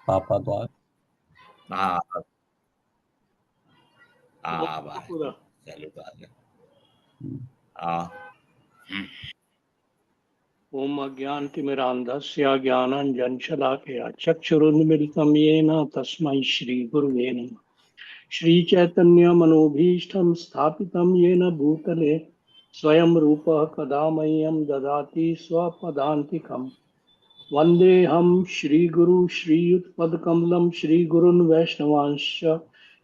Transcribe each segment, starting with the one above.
पापा द्वार। हाँ वो हाँ बात पूरा चलो बात है। हम्म, हाँ ओम अज्ञानतिमिरान्धस्य ज्ञानाञ्जनशलाकया चक्षुरुन्मिलितं येन तस्मै श्रीगुरुवे नमः। श्रीचैतन्यमनोभीष्टं स्थापितं येन भूतले स्वयं रूपः कदा मह्यं ददाति स्वपदान्तिकम्। वन्देऽहं श्रीगुरु श्रीयुतपदकमलं श्रीगुरून् वैष्णवांश्च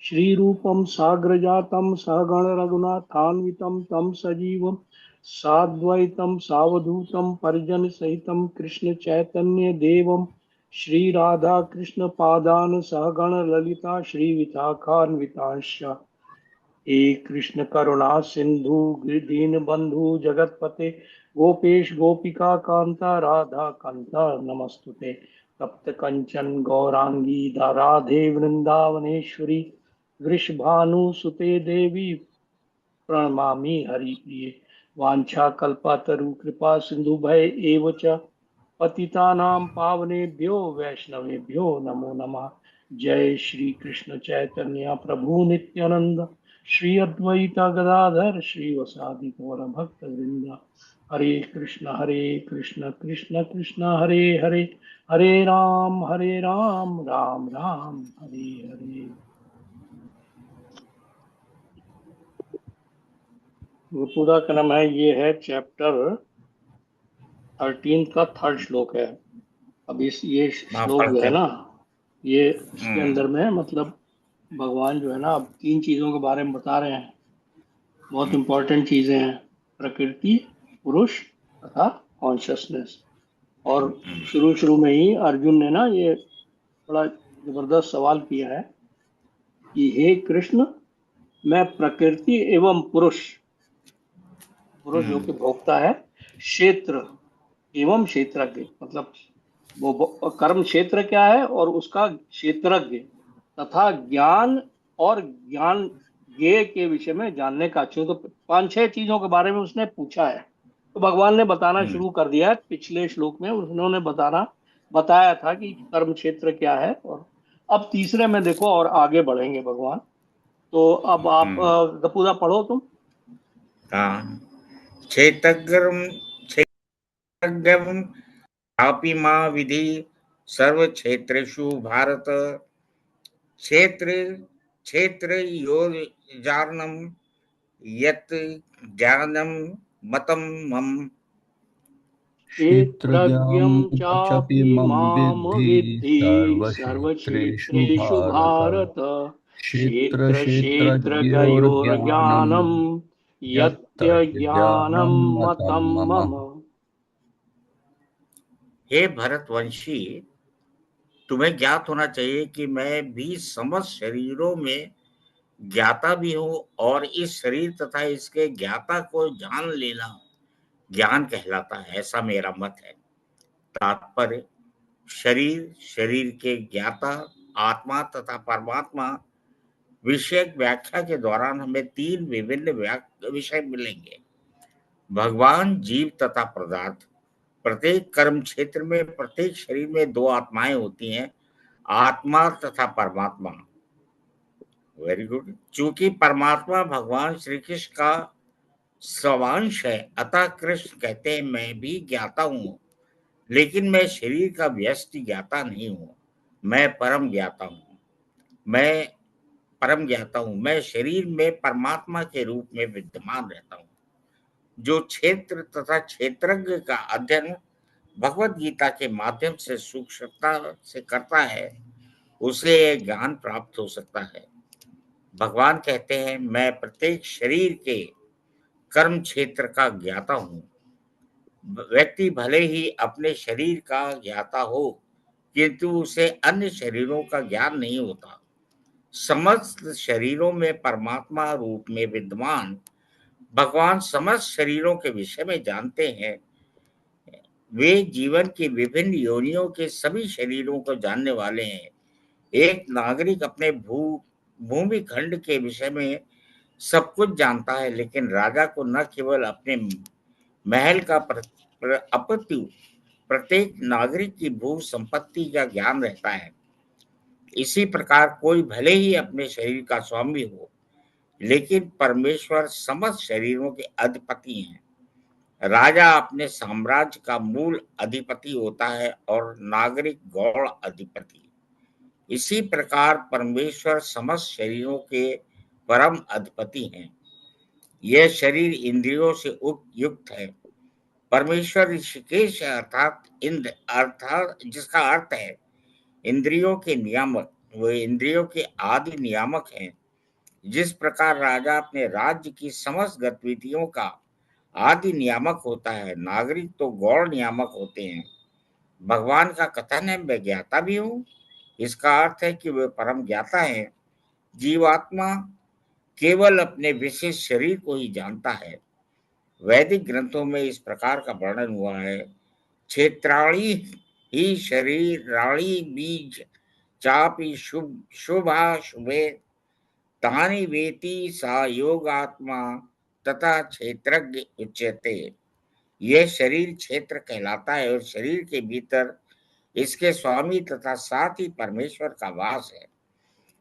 श्रीरूपं साग्रजातं सहगण रघुनाथान्वितं तं सजीवं साद्वैतं सावधूतं परिजनसहितं कृष्ण चैतन्य देवं श्रीराधाकृष्णपादान् सहगण ललिता श्रीविशाखान्वितांश्च हे कृष्ण करुणा सिंधु दीनबंधु जगतपते गोपेश गोपिका कांता राधा कांता नमस्तुते। तप्त कंचन गौरांगी राधे वृंदावनेश्वरी वृषभानुसुते देवी प्रणमामि हरिप्रिये। वाञ्छाकल्पतरु कृपा सिंधु भय एव च पतितानां पावनेभ्यो वैष्णवेभ्यो नमो नमः। जय श्री कृष्ण चैतन्य प्रभु नित्यानंद श्री अद्वैत गदाधर श्रीवासादि गौर भक्त वृंद। हरे कृष्ण कृष्ण कृष्ण हरे हरे, हरे राम राम राम हरे हरे। पूरा का नाम है, ये है चैप्टर 13 का थर्ड श्लोक है। अब ये हाँ श्लोक जो पढ़ते है हैं। ना, ये इसके अंदर में मतलब भगवान जो है ना, अब 3 चीजों के बारे में बता रहे हैं। बहुत इंपॉर्टेंट चीजें हैं, प्रकृति, पुरुष तथा कॉन्शियसनेस। और शुरू शुरू में ही अर्जुन ने ना ये बड़ा जबरदस्त सवाल किया है कि हे कृष्ण, मैं प्रकृति एवं पुरुष, पुरुष जो कि भोक्ता है, क्षेत्र एवं क्षेत्रज्ञ, मतलब वो कर्म क्षेत्र क्या है और उसका क्षेत्रज्ञ तथा ज्ञान और ज्ञान ज्ञेय के विषय में जानने का अच्छे। तो 5-6 चीजों के बारे में उसने पूछा है। तो भगवान ने बताना शुरू कर दिया है। पिछले श्लोक में उन्होंने बताया था कि कर्म क्षेत्र क्या है, और अब तीसरे में देखो और आगे बढ़ेंगे भगवान। तो अब आप पूरा पढ़ो तुम। हाँ क्षेत्रज्ञम क्षेत्रज्ञम आपि मां विधि सर्व क्षेत्रेषु भारत क्षेत्र क्षेत्र योजानम यत् ज्ञानम मतम मम। क्षेत्रज्ञं क्षेत्रज्ञं चापि चापि मम मां विद्धि विद्धि सर्वक्षेत्रेषु सर्वक्षेत्रेषु भारत। भारत। क्षेत्र क्षेत्रक्षेत्रज्ञयोर्ज्ञानं क्षेत्रज्ञयोर्ज्ञानं यत् यत् ज्ञानं ज्ञानं मतं मतं मम। मम। हे भरतवंशी, तुम्हें ज्ञात होना चाहिए कि मैं भी समस्त शरीरों में ज्ञाता भी हूँ, और इस शरीर तथा इसके ज्ञाता को जान लेना ज्ञान कहलाता है, ऐसा मेरा मत है। तात्पर्य, शरीर, शरीर के ज्ञाता, आत्मा तथा परमात्मा विषयक व्याख्या के दौरान हमें 3 विभिन्न विषय मिलेंगे: भगवान, जीव तथा पदार्थ। प्रत्येक कर्म क्षेत्र में प्रत्येक शरीर में 2 आत्माएं होती हैं, आत्मा तथा परमात्मा। Very good. चूंकि परमात्मा भगवान श्री कृष्ण का स्वांश है, अतः कृष्ण कहते हैं मैं भी ज्ञाता हूँ, लेकिन मैं शरीर का व्यस्त ज्ञाता नहीं हूँ। मैं परम ज्ञाता हूँ। मैं परम ज्ञाता हूँ। मैं शरीर में परमात्मा के रूप में विद्यमान रहता हूँ। जो क्षेत्र तथा क्षेत्रज्ञ का अध्ययन भगवत गीता के माध्यम से सूक्ष्मता से करता है, उसे यह ज्ञान प्राप्त हो सकता है। भगवान कहते हैं मैं प्रत्येक शरीर के कर्म क्षेत्र का ज्ञाता हूँ। व्यक्ति भले ही अपने शरीर का ज्ञाता हो, किंतु उसे अन्य शरीरों का ज्ञान नहीं होता। समस्त शरीरों में परमात्मा रूप में विद्यमान भगवान समस्त शरीरों के विषय में जानते हैं। वे जीवन की विभिन्न योनियों के सभी शरीरों को जानने वाले हैं। एक नागरिक अपने भूमि खंड के विषय में सब कुछ जानता है, लेकिन राजा को न केवल अपने महल का अपितु प्रत्येक नागरिक की भू संपत्ति का ज्ञान रहता है। इसी प्रकार कोई भले ही अपने शरीर का स्वामी हो, लेकिन परमेश्वर समस्त शरीरों के अधिपति हैं। राजा अपने साम्राज्य का मूल अधिपति होता है और नागरिक गौण अधिपति। इसी प्रकार परमेश्वर समस्त शरीरों के परम अधिपति हैं। यह शरीर इंद्रियों से युक्त है। परमेश्वर ऋषिकेश अर्थात इंद्र अर्थात जिसका अर्थ है इंद्रियों के नियामक, वे इंद्रियों के आदि नियामक हैं। जिस प्रकार राजा अपने राज्य की समस्त गतिविधियों का आदि नियामक होता है, नागरिक तो गौण नियामक होते हैं। भगवान का कथन है, मैं ज्ञाता भी हूँ। इसका अर्थ है कि वे परम ज्ञाता हैं। जीवात्मा केवल अपने विशेष शरीर को ही जानता है। वैदिक ग्रंथों में इस प्रकार का वर्णन हुआ है, क्षेत्राणी ही शरीराणी बीज चापि शुभा शुभे तानि वेति सा योगात्मा तथा क्षेत्रज्ञ उच्यते। यह शरीर क्षेत्र कहलाता है और शरीर के भीतर इसके स्वामी तथा साथ ही परमेश्वर का वास है,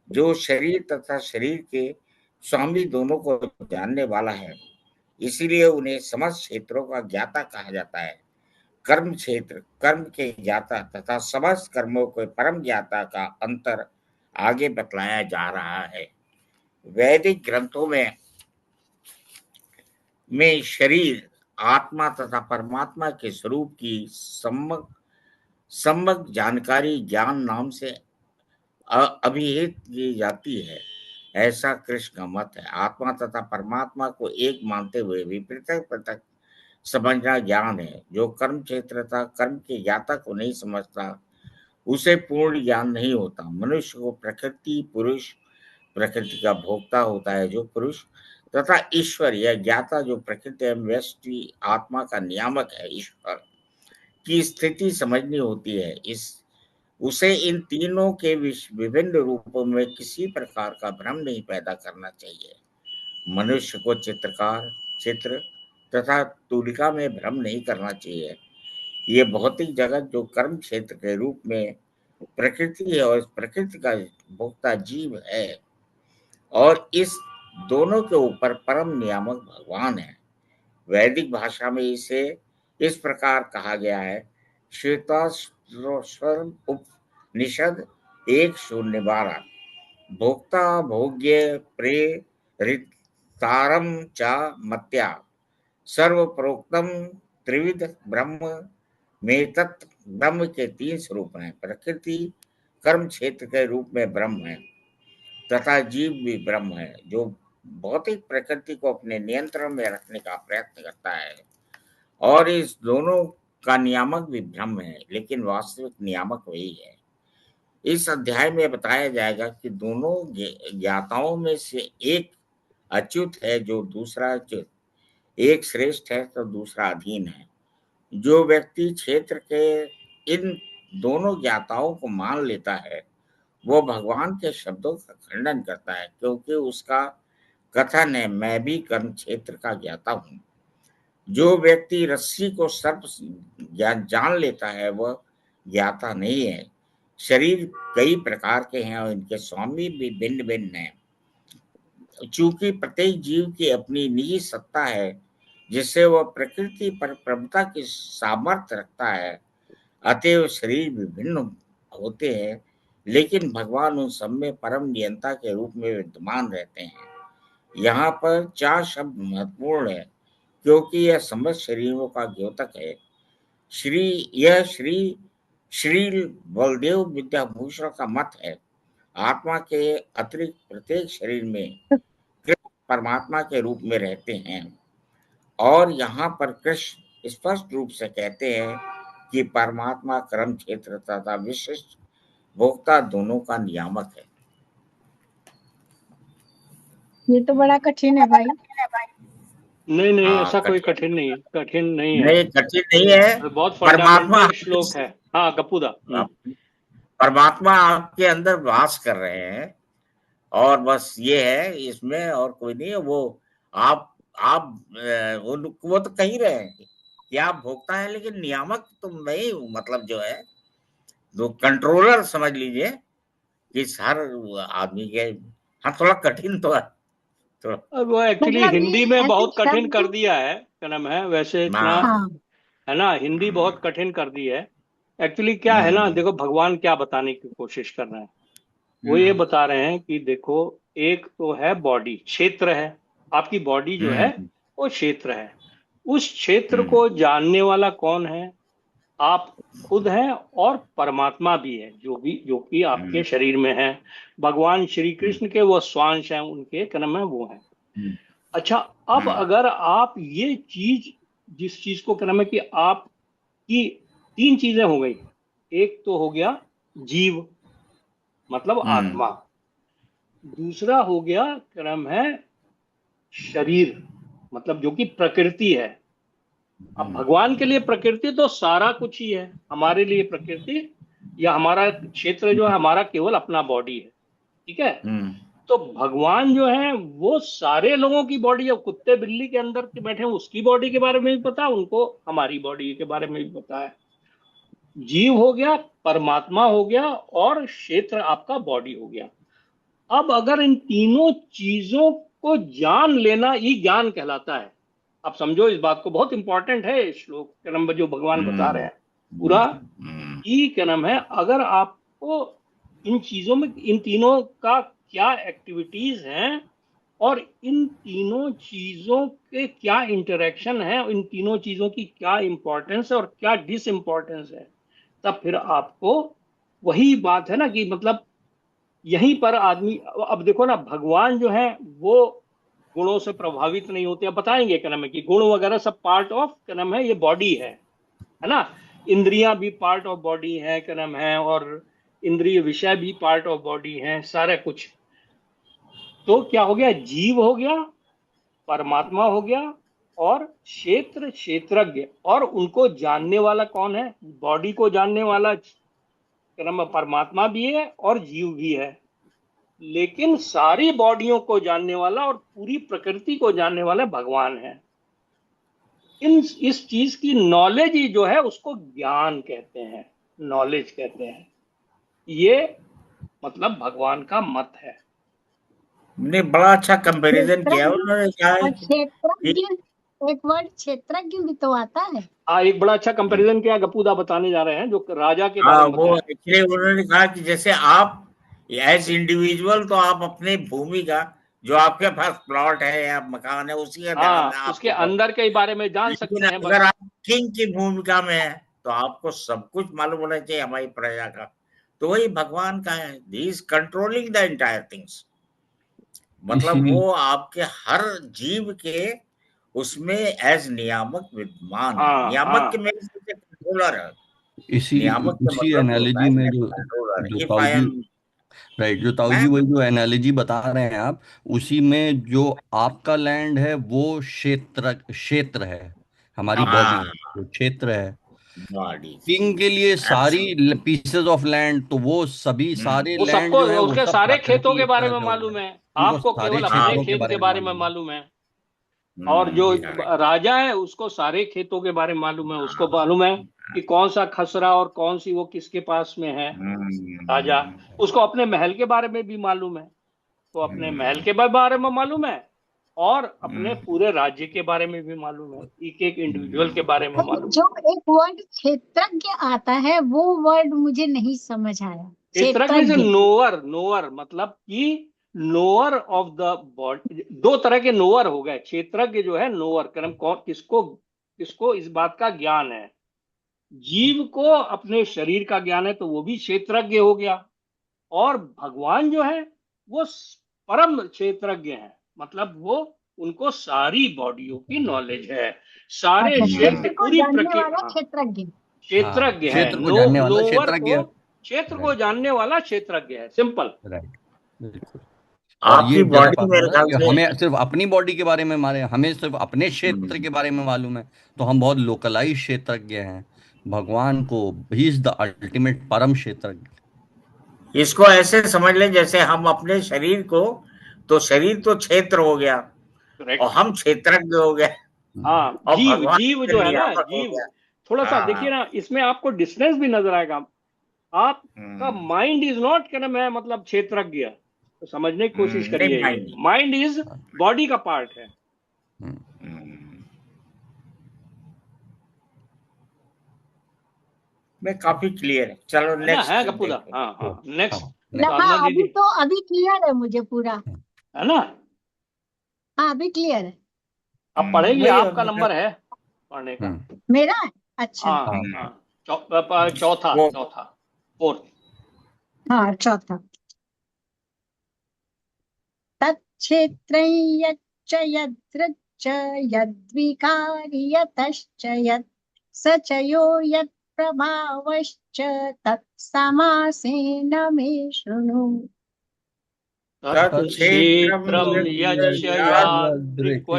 जो शरीर तथा शरीर के स्वामी दोनों को जानने वाला है। इसीलिए उन्हें समस्त क्षेत्रों का ज्ञाता कहा जाता है। कर्म क्षेत्र कर्म के ज्ञाता तथा समस्त कर्मों के परम ज्ञाता का अंतर आगे बतलाया जा रहा है। वैदिक ग्रंथों में शरीर आत्मा तथा परमात्मा के स्वरूप की सम्यक जानकारी ज्ञान नाम से अभिहित की जाती है। ऐसा कृष्ण का मत है। आत्मा तथा परमात्मा को एक मानते हुए भी पृथक पृथक समझना ज्ञान है। जो कर्म क्षेत्र तथा कर्म के ज्ञाता को नहीं समझता, उसे पूर्ण ज्ञान नहीं होता। मनुष्य को प्रकृति पुरुष, प्रकृति का भोक्ता होता है जो पुरुष, तथा ईश्वर या ज्ञाता जो प्रकृति एवं व्यष्टि आत्मा का नियामक है, ईश्वर की स्थिति समझनी होती है। उसे इन तीनों के विभिन्न रूपों में किसी प्रकार का भ्रम नहीं पैदा करना चाहिए। मनुष्य को चित्र तथा तुलिका में भ्रम नहीं करना चाहिए। ये भौतिक जगत जो कर्म क्षेत्र के रूप में प्रकृति है और इस प्रकृति का भोक्ता जीव है, और इस दोनों के ऊपर परम नियामक भगवान है। वैदिक भाषा में इसे इस प्रकार कहा गया है, श्वेताश्वर उपनिषद 1:12। भोक्ता भोग्य प्रेरितारम च मत्या सर्व प्रोक्तम त्रिविध ब्रह्म में तत् ब्रह्म के 3 स्वरूप हैं। प्रकृति कर्म क्षेत्र के रूप में ब्रह्म है तथा जीव भी ब्रह्म है, जो भौतिक प्रकृति को अपने नियंत्रण में रखने का प्रयत्न करता है। और इस दोनों का नियामक भी ब्रह्म है, लेकिन वास्तविक नियामक वही है। इस अध्याय में बताया जाएगा कि दोनों ज्ञाताओं में से एक अच्युत है जो दूसरा अच्युत, एक श्रेष्ठ है तो दूसरा अधीन है। जो व्यक्ति क्षेत्र के इन दोनों ज्ञाताओं को मान लेता है, वो भगवान के शब्दों का खंडन करता है, क्योंकि उसका कथन है, मैं भी कर्म क्षेत्र का ज्ञाता हूँ। जो व्यक्ति रस्सी को सर्प जान लेता है, वह ज्ञाता नहीं है। शरीर कई प्रकार के हैं और इनके स्वामी भी भिन्न भिन्न हैं। चूंकि प्रत्येक जीव की अपनी निजी सत्ता है, जिससे वह प्रकृति पर प्रभुता की सामर्थ्य रखता है, अतएव शरीर विभिन्न होते हैं, लेकिन भगवान उन सब में परम नियंता के रूप में विद्यमान रहते हैं। यहाँ पर 4 शब्द महत्वपूर्ण है, क्योंकि यह समस्त शरीरों का द्योतक है। श्री बलदेव विद्याभूषण का मत है, आत्मा के अतिरिक्त प्रत्येक शरीर में कृष्ण परमात्मा के रूप में रहते हैं। और यहाँ पर कृष्ण स्पष्ट रूप से कहते हैं कि परमात्मा कर्म क्षेत्र तथा विशिष्ट भोक्ता दोनों का नियामक है। ये तो बड़ा कठिन है भाई। नहीं हाँ, ऐसा कोई कठिन नहीं है, कठिन नहीं है, नहीं कठिन नहीं है। बहुत परमात्मा फंडामेंटल श्लोक है। हाँ गप्पूदा, परमात्मा आपके अंदर वास कर रहे हैं, और बस ये है, इसमें और कोई नहीं है। वो आप वो तो कह ही रहे हैं कि आप भोक्ता है, लेकिन नियामक तो मैं ही हूँ। मतलब जो है, जो कंट्रोलर समझ लीजिए कि हर आदमी के, हाँ थोड़ा कठिन तो है थोड़ा। अब वो एक्चुअली मतलब हिंदी ये में ऐसे बहुत कठिन कर शब्द। दिया है, क्या नाम है वैसे इतना, हाँ है ना, हिंदी बहुत कठिन कर दी है। एक्चुअली क्या है ना, देखो भगवान क्या बताने की कोशिश कर रहे हैं, वो ये बता रहे हैं कि देखो, एक तो है बॉडी, क्षेत्र है, आपकी बॉडी जो है वो क्षेत्र है। उस क्षेत्र को जानने वाला कौन है? आप खुद हैं, और परमात्मा भी है, जो कि आपके शरीर में है। भगवान श्री कृष्ण के वो स्वांश हैं, उनके कर्म है वो है। अच्छा, अब अगर आप ये चीज, जिस चीज को कर्म है कि आपकी तीन चीजें हो गई, एक तो हो गया जीव मतलब आत्मा, दूसरा हो गया कर्म है शरीर मतलब जो कि प्रकृति है। अब भगवान के लिए प्रकृति तो सारा कुछ ही है, हमारे लिए प्रकृति या हमारा क्षेत्र जो है हमारा केवल अपना बॉडी है, ठीक है। तो भगवान जो है वो सारे लोगों की बॉडी है, कुत्ते बिल्ली के अंदर के बैठे हैं उसकी बॉडी के बारे में भी पता है उनको, हमारी बॉडी के बारे में भी पता है। जीव हो गया, परमात्मा हो गया, और क्षेत्र आपका बॉडी हो गया। अब अगर इन तीनों चीजों को जान लेना ही ज्ञान कहलाता है। आप समझो इस बात को, बहुत इंपॉर्टेंट है ये श्लोक के नंबर जो भगवान बता रहे हैं पूरा, कि क्या नाम है, अगर आपको इन चीजों में, इन तीनों का क्या एक्टिविटीज हैं और इन तीनों चीजों के क्या इंटरेक्शन है, इन तीनों चीजों की क्या इंपॉर्टेंस है और क्या डिस इंपॉर्टेंस है, तब फिर आपको वही बात है ना कि मतलब यहीं पर आदमी, अब देखो ना, भगवान जो है वो गुणों से प्रभावित नहीं होते। अब बताएंगे क्या नाम है कि गुण वगैरह सब पार्ट ऑफ क्या नाम है ये बॉडी है ना। इंद्रियां भी पार्ट ऑफ बॉडी है क्या नाम है, और इंद्रिय विषय भी पार्ट ऑफ बॉडी है, सारा कुछ। तो क्या हो गया, जीव हो गया, परमात्मा हो गया, और क्षेत्र क्षेत्रज्ञ, और उनको जानने वाला कौन है? बॉडी को जानने वाला क्या नाम है परमात्मा भी है और जीव भी है, लेकिन सारी बॉडियों को जानने वाला और पूरी प्रकृति को जानने वाला भगवान है। इस चीज की नॉलेज ही जो है उसको ज्ञान कहते हैं, नॉलेज कहते हैं। ये मतलब भगवान का मत है। ने बड़ा अच्छा कंपैरिजन किया क्षेत्रज्ञ उन्होंने, क्या है और कि क्षेत्रज्ञ, एक वर्ड क्षेत्रज्ञ भी तो आता है। हाँ, एक बड़ा अच्छा कंपैरिजन किया, गपूदा बताने जा रहे हैं जो राजा के बारे हाँ में वो बताया। एक्चुअली उन्होंने कहा कि जैसे आप एज इंडिविजुअल तो आप अपने भूमि का, जो आपके पास प्लॉट है या मकान है, उसी का ध्यान हाँ, उसके आपको, अंदर के बारे में जान लेकिन सकते हैं अगर बस। आप किंग की भूमिका में है तो आपको सब कुछ मालूम होना चाहिए हमारी प्रजा का। तो वही भगवान का है, he is controlling the entire things. मतलब इसीलिए वो आपके हर जीव के उसमें एज नियामक विद्यमान है। हाँ नियामक के हाँ, मेरे से कंट्रोलर है। इसी नियामक का उसी मतलब होता एनालॉजी है में जो कंट्रोलर। जो इफ आई ताऊजी, एम राइट, जो ताऊजी मैं वही जो एनालॉजी बता रहे हैं आप, उसी में जो आपका लैंड है वो क्षेत्र क्षेत्र है, हमारी बॉडी हाँ जो क्षेत्र है। बॉडी किंग के लिए सारी एब्सोल्युटली। पीसेस ऑफ लैंड, तो वो सभी सारे वो लैंड सबको, जो है वो उसके सब सारे खेतों प्रकृति के एक बारे तरह में से हो मालूम गया, है, उनको आपको सारे केवल अपने क्षेत्रों के खेत के बारे में बारे में मालूम है। मालूम है। और जो करेक्ट। राजा है उसको सारे खेतों के बारे में मालूम है, उसको मालूम है कि कौन सा खसरा और कौन सी वो किसके पास में है। राजा, उसको अपने महल के बारे में भी मालूम है, तो अपने महल के बारे में मालूम है, और अपने पूरे राज्य के बारे में भी मालूम है, एक एक इंडिविजुअल के बारे में मतलब मालूम जो है। एक वर्ड क्षेत्रज्ञ आता है वो वर्ड मुझे नहीं समझ आया। क्षेत्रज्ञ से क्षेत्रज्ञ। नोअर, नोअर मतलब कि नोअर ऑफ द बॉडी। दो तरह के नोअर हो गए, क्षेत्रज्ञ जो है नोअर, कर्म कौन, किसको किसको इस बात का ज्ञान है। जीव को अपने शरीर का ज्ञान है तो वो भी क्षेत्रज्ञ हो गया, और भगवान जो है वो परम क्षेत्रज्ञ है, मतलब वो, उनको सारी बॉडियों की नॉलेज है, सारे अच्छा, क्षेत्र क्षेत्र को पूरी जानने प्रकृति। वाला हाँ, क्षेत्रज्ञ। हाँ, क्षेत्रज्ञ है, क्षेत्र को जानने वाला नोवर क्षेत्रज्ञ को, है। क्षेत्र को राइट, जानने वाला क्षेत्रज्ञ है, सिंपल। राइट, बिल्कुल। और ये आपकी जैसा बॉडी बात मेरे बोला ना ख्याल कि से हमें सिर्फ अपनी बॉडी के बारे में मारे, हमें सिर्फ अपने क्षेत्र के बारे में मालूम है, तो हम बहुत लोकलाइज क्षेत्रज्ञ हैं। भगवान को ही इज द अल्टीमेट परम क्षेत्रज्ञ। इसको ऐसे समझ लें जैसे हम अपने शरीर को, तो शरीर तो क्षेत्र हो गया और करेक्ट। हम क्षेत्रज्ञ हो गए, हाँ, और जीव, भगवान जीव का जो है ना, नियामक हो जीव, गया। थोड़ा सा देखिए हाँ ना, इसमें आपको डिस्टेंस भी नजर आएगा। आपका माइंड इज नॉट, कहना मैं मतलब क्षेत्रज्ञ, तो समझने की कोशिश करिए, ये माइंड इज बॉडी का पार्ट है। मैं काफी क्लियर है। चलो नेक्स्ट है कपूदा। हाँ नेक्स्ट हाँ अभी क्लियर है मुझे पूरा, है ना। हाँ अभी क्लियर है। अब पढ़ेंगे, आपका नंबर है पढ़ने का। मेरा है? अच्छा हाँ चौथा फोर्थ। हाँ चौथा। तत्क्षेत्रं यच्च यदृच्च यद्विकारि यतश्च यत् स च यो यत्प्रभावश्च तत्समासेन मे शृणु। तत्क्षेत्रं यच्च यादृक्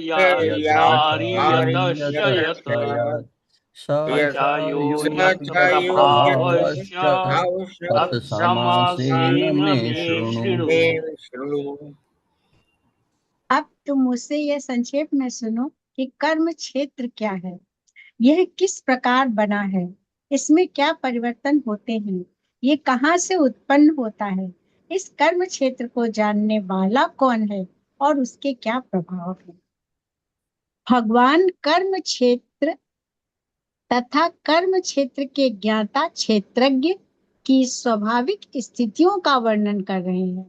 यद्विकारि यतश्च यत् स च यो यत्प्रभावश्च तत्समासेन मे शृणु। अब तुम मुझसे यह संक्षेप में सुनो कि कर्म क्षेत्र क्या है, यह किस प्रकार बना है, इसमें क्या परिवर्तन होते हैं, ये कहाँ से उत्पन्न होता है, इस कर्म क्षेत्र को जानने वाला कौन है और उसके क्या प्रभाव है। भगवान कर्म क्षेत्र तथा कर्म क्षेत्र के ज्ञाता क्षेत्रज्ञ की स्वाभाविक स्थितियों का वर्णन कर रहे हैं।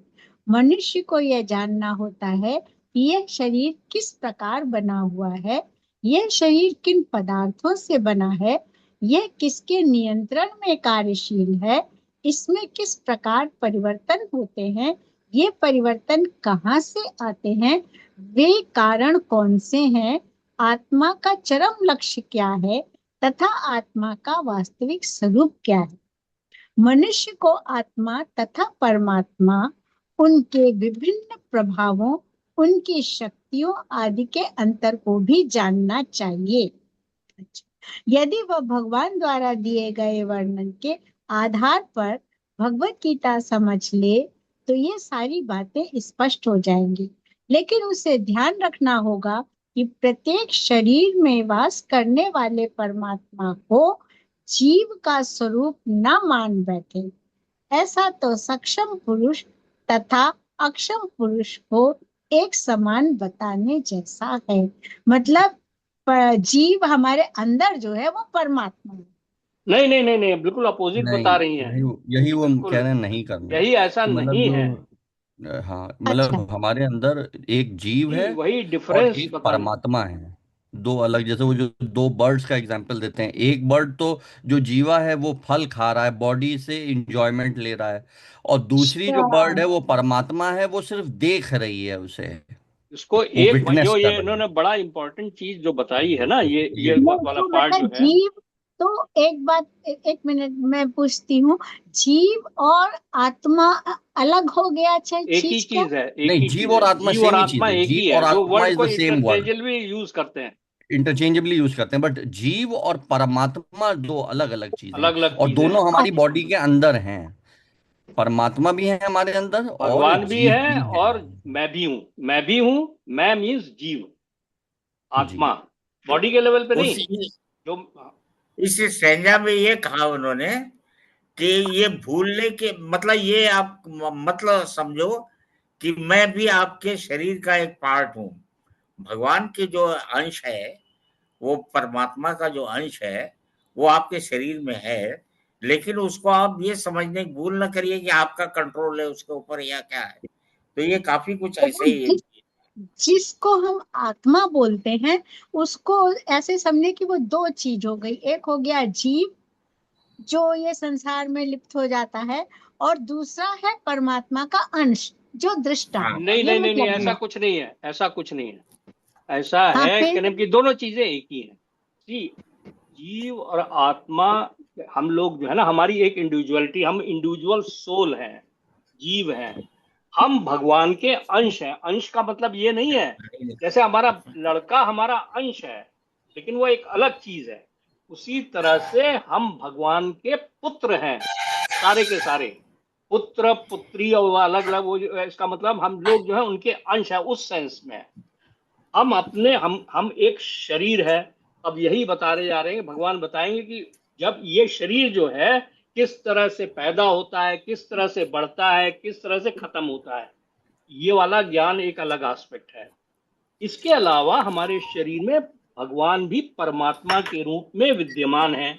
मनुष्य को यह जानना होता है कि यह शरीर किस प्रकार बना हुआ है, यह शरीर किन पदार्थों से बना है, यह किसके नियंत्रण में कार्यशील है, इसमें किस प्रकार परिवर्तन होते हैं, ये परिवर्तन कहाँ से आते हैं, वे कारण कौन से हैं, आत्मा का चरम लक्ष्य क्या है तथा आत्मा का वास्तविक स्वरूप क्या है। मनुष्य को आत्मा तथा परमात्मा, उनके विभिन्न प्रभावों, उनकी शक्तियों आदि के अंतर को भी जानना चाहिए। यदि वह भगवान द्वारा दिए गए वर्णन के आधार पर भगवत गीता समझ ले तो ये सारी बातें स्पष्ट हो जाएंगी। लेकिन उसे ध्यान रखना होगा कि प्रत्येक शरीर में वास करने वाले परमात्मा को जीव का स्वरूप न मान बैठे। ऐसा तो सक्षम पुरुष तथा अक्षम पुरुष को एक समान बताने जैसा है। मतलब जीव हमारे अंदर जो है वो परमात्मा है। नहीं, बिल्कुल अपोजिट बता रही हैं। यही वो कह रहे हैं, नहीं करना। यही ऐसा नहीं है। हाँ मतलब हमारे अंदर एक जीव है वही और डिफरेंस एक बताना। परमात्मा है, दो अलग। जैसे वो जो दो बर्ड्स का एग्जांपल देते हैं, एक बर्ड तो जो जीवा है वो फल खा रहा है, बॉडी से इंजॉयमेंट ले रहा है, और दूसरी जो बर्ड है वो परमात्मा है, वो सिर्फ देख रही है उसे, इसको वो एक विटनेस जो कर ये रही इन्होंने है। बड़ा इंपॉर्टेंट चीज जो बताई है ना, ये ये वाला पार्ट जो है। जीव तो एक बात, एक मिनट मैं पूछती हूँ, जीव और आत्मा अलग हो गया? अच्छा एक ही चीज है, नहीं, जीव और आत्मा सेम ही चीज है। एक ही जीव है, और जो आत्मा वर्ड इज को the same word, interchangeably use करते हैं, इंटरचेंजेबली यूज करते हैं, बट जीव और परमात्मा दो अलग अलग चीजें हैं, अलग अलग और चीजें हैं। दोनों हमारी बॉडी के अंदर हैं। परमात्मा भी है हमारे अंदर और भगवान भी जीव है भी है। और मैं भी हूं। मैं मीन्स जीव, जी आत्मा, बॉडी के लेवल पे नहीं। जो इस संज्ञा में ये कहा उन्होंने कि ये भूलने के मतलब, ये आप मतलब समझो कि मैं भी आपके शरीर का एक पार्ट हूं। भगवान के जो अंश है, वो परमात्मा का जो अंश है, वो आपके शरीर में है, लेकिन उसको आप ये समझने की भूल ना करिए कि आपका कंट्रोल है उसके ऊपर या क्या है। तो ये काफी कुछ ऐसे ही जिसको हम आत्मा बोलते हैं उसको ऐसे समझे कि वो दो चीज हो गई, एक हो गया जीव जो ये संसार में लिप्त हो जाता है, और दूसरा है परमात्मा का अंश जो दृष्टा है। ये नहीं, मतलब ऐसा है। कुछ नहीं है, ऐसा कुछ नहीं है। ऐसा हाँ है फिर कि दोनों चीजें एक ही है। जीव और आत्मा, हम लोग जो है ना, हमारी एक इंडिविजुअलिटी, हम इंडिविजुअल सोल हैं, जीव हैं। हम भगवान के अंश हैं। अंश का मतलब ये नहीं है जैसे हमारा लड़का हमारा अंश है, लेकिन वो एक अलग चीज है। उसी तरह से हम भगवान के पुत्र हैं, सारे के सारे पुत्र पुत्री, और अलग अलग वो इसका मतलब हम लोग जो है उनके अंश है उस सेंस में। हम अपने हम एक शरीर है। अब यही बता रहे जा रहे हैं, भगवान बताएंगे कि जब ये शरीर जो है किस तरह से पैदा होता है, किस तरह से बढ़ता है, किस तरह से खत्म होता है, ये वाला ज्ञान एक अलग एस्पेक्ट है। इसके अलावा हमारे शरीर में भगवान भी परमात्मा के रूप में विद्यमान है।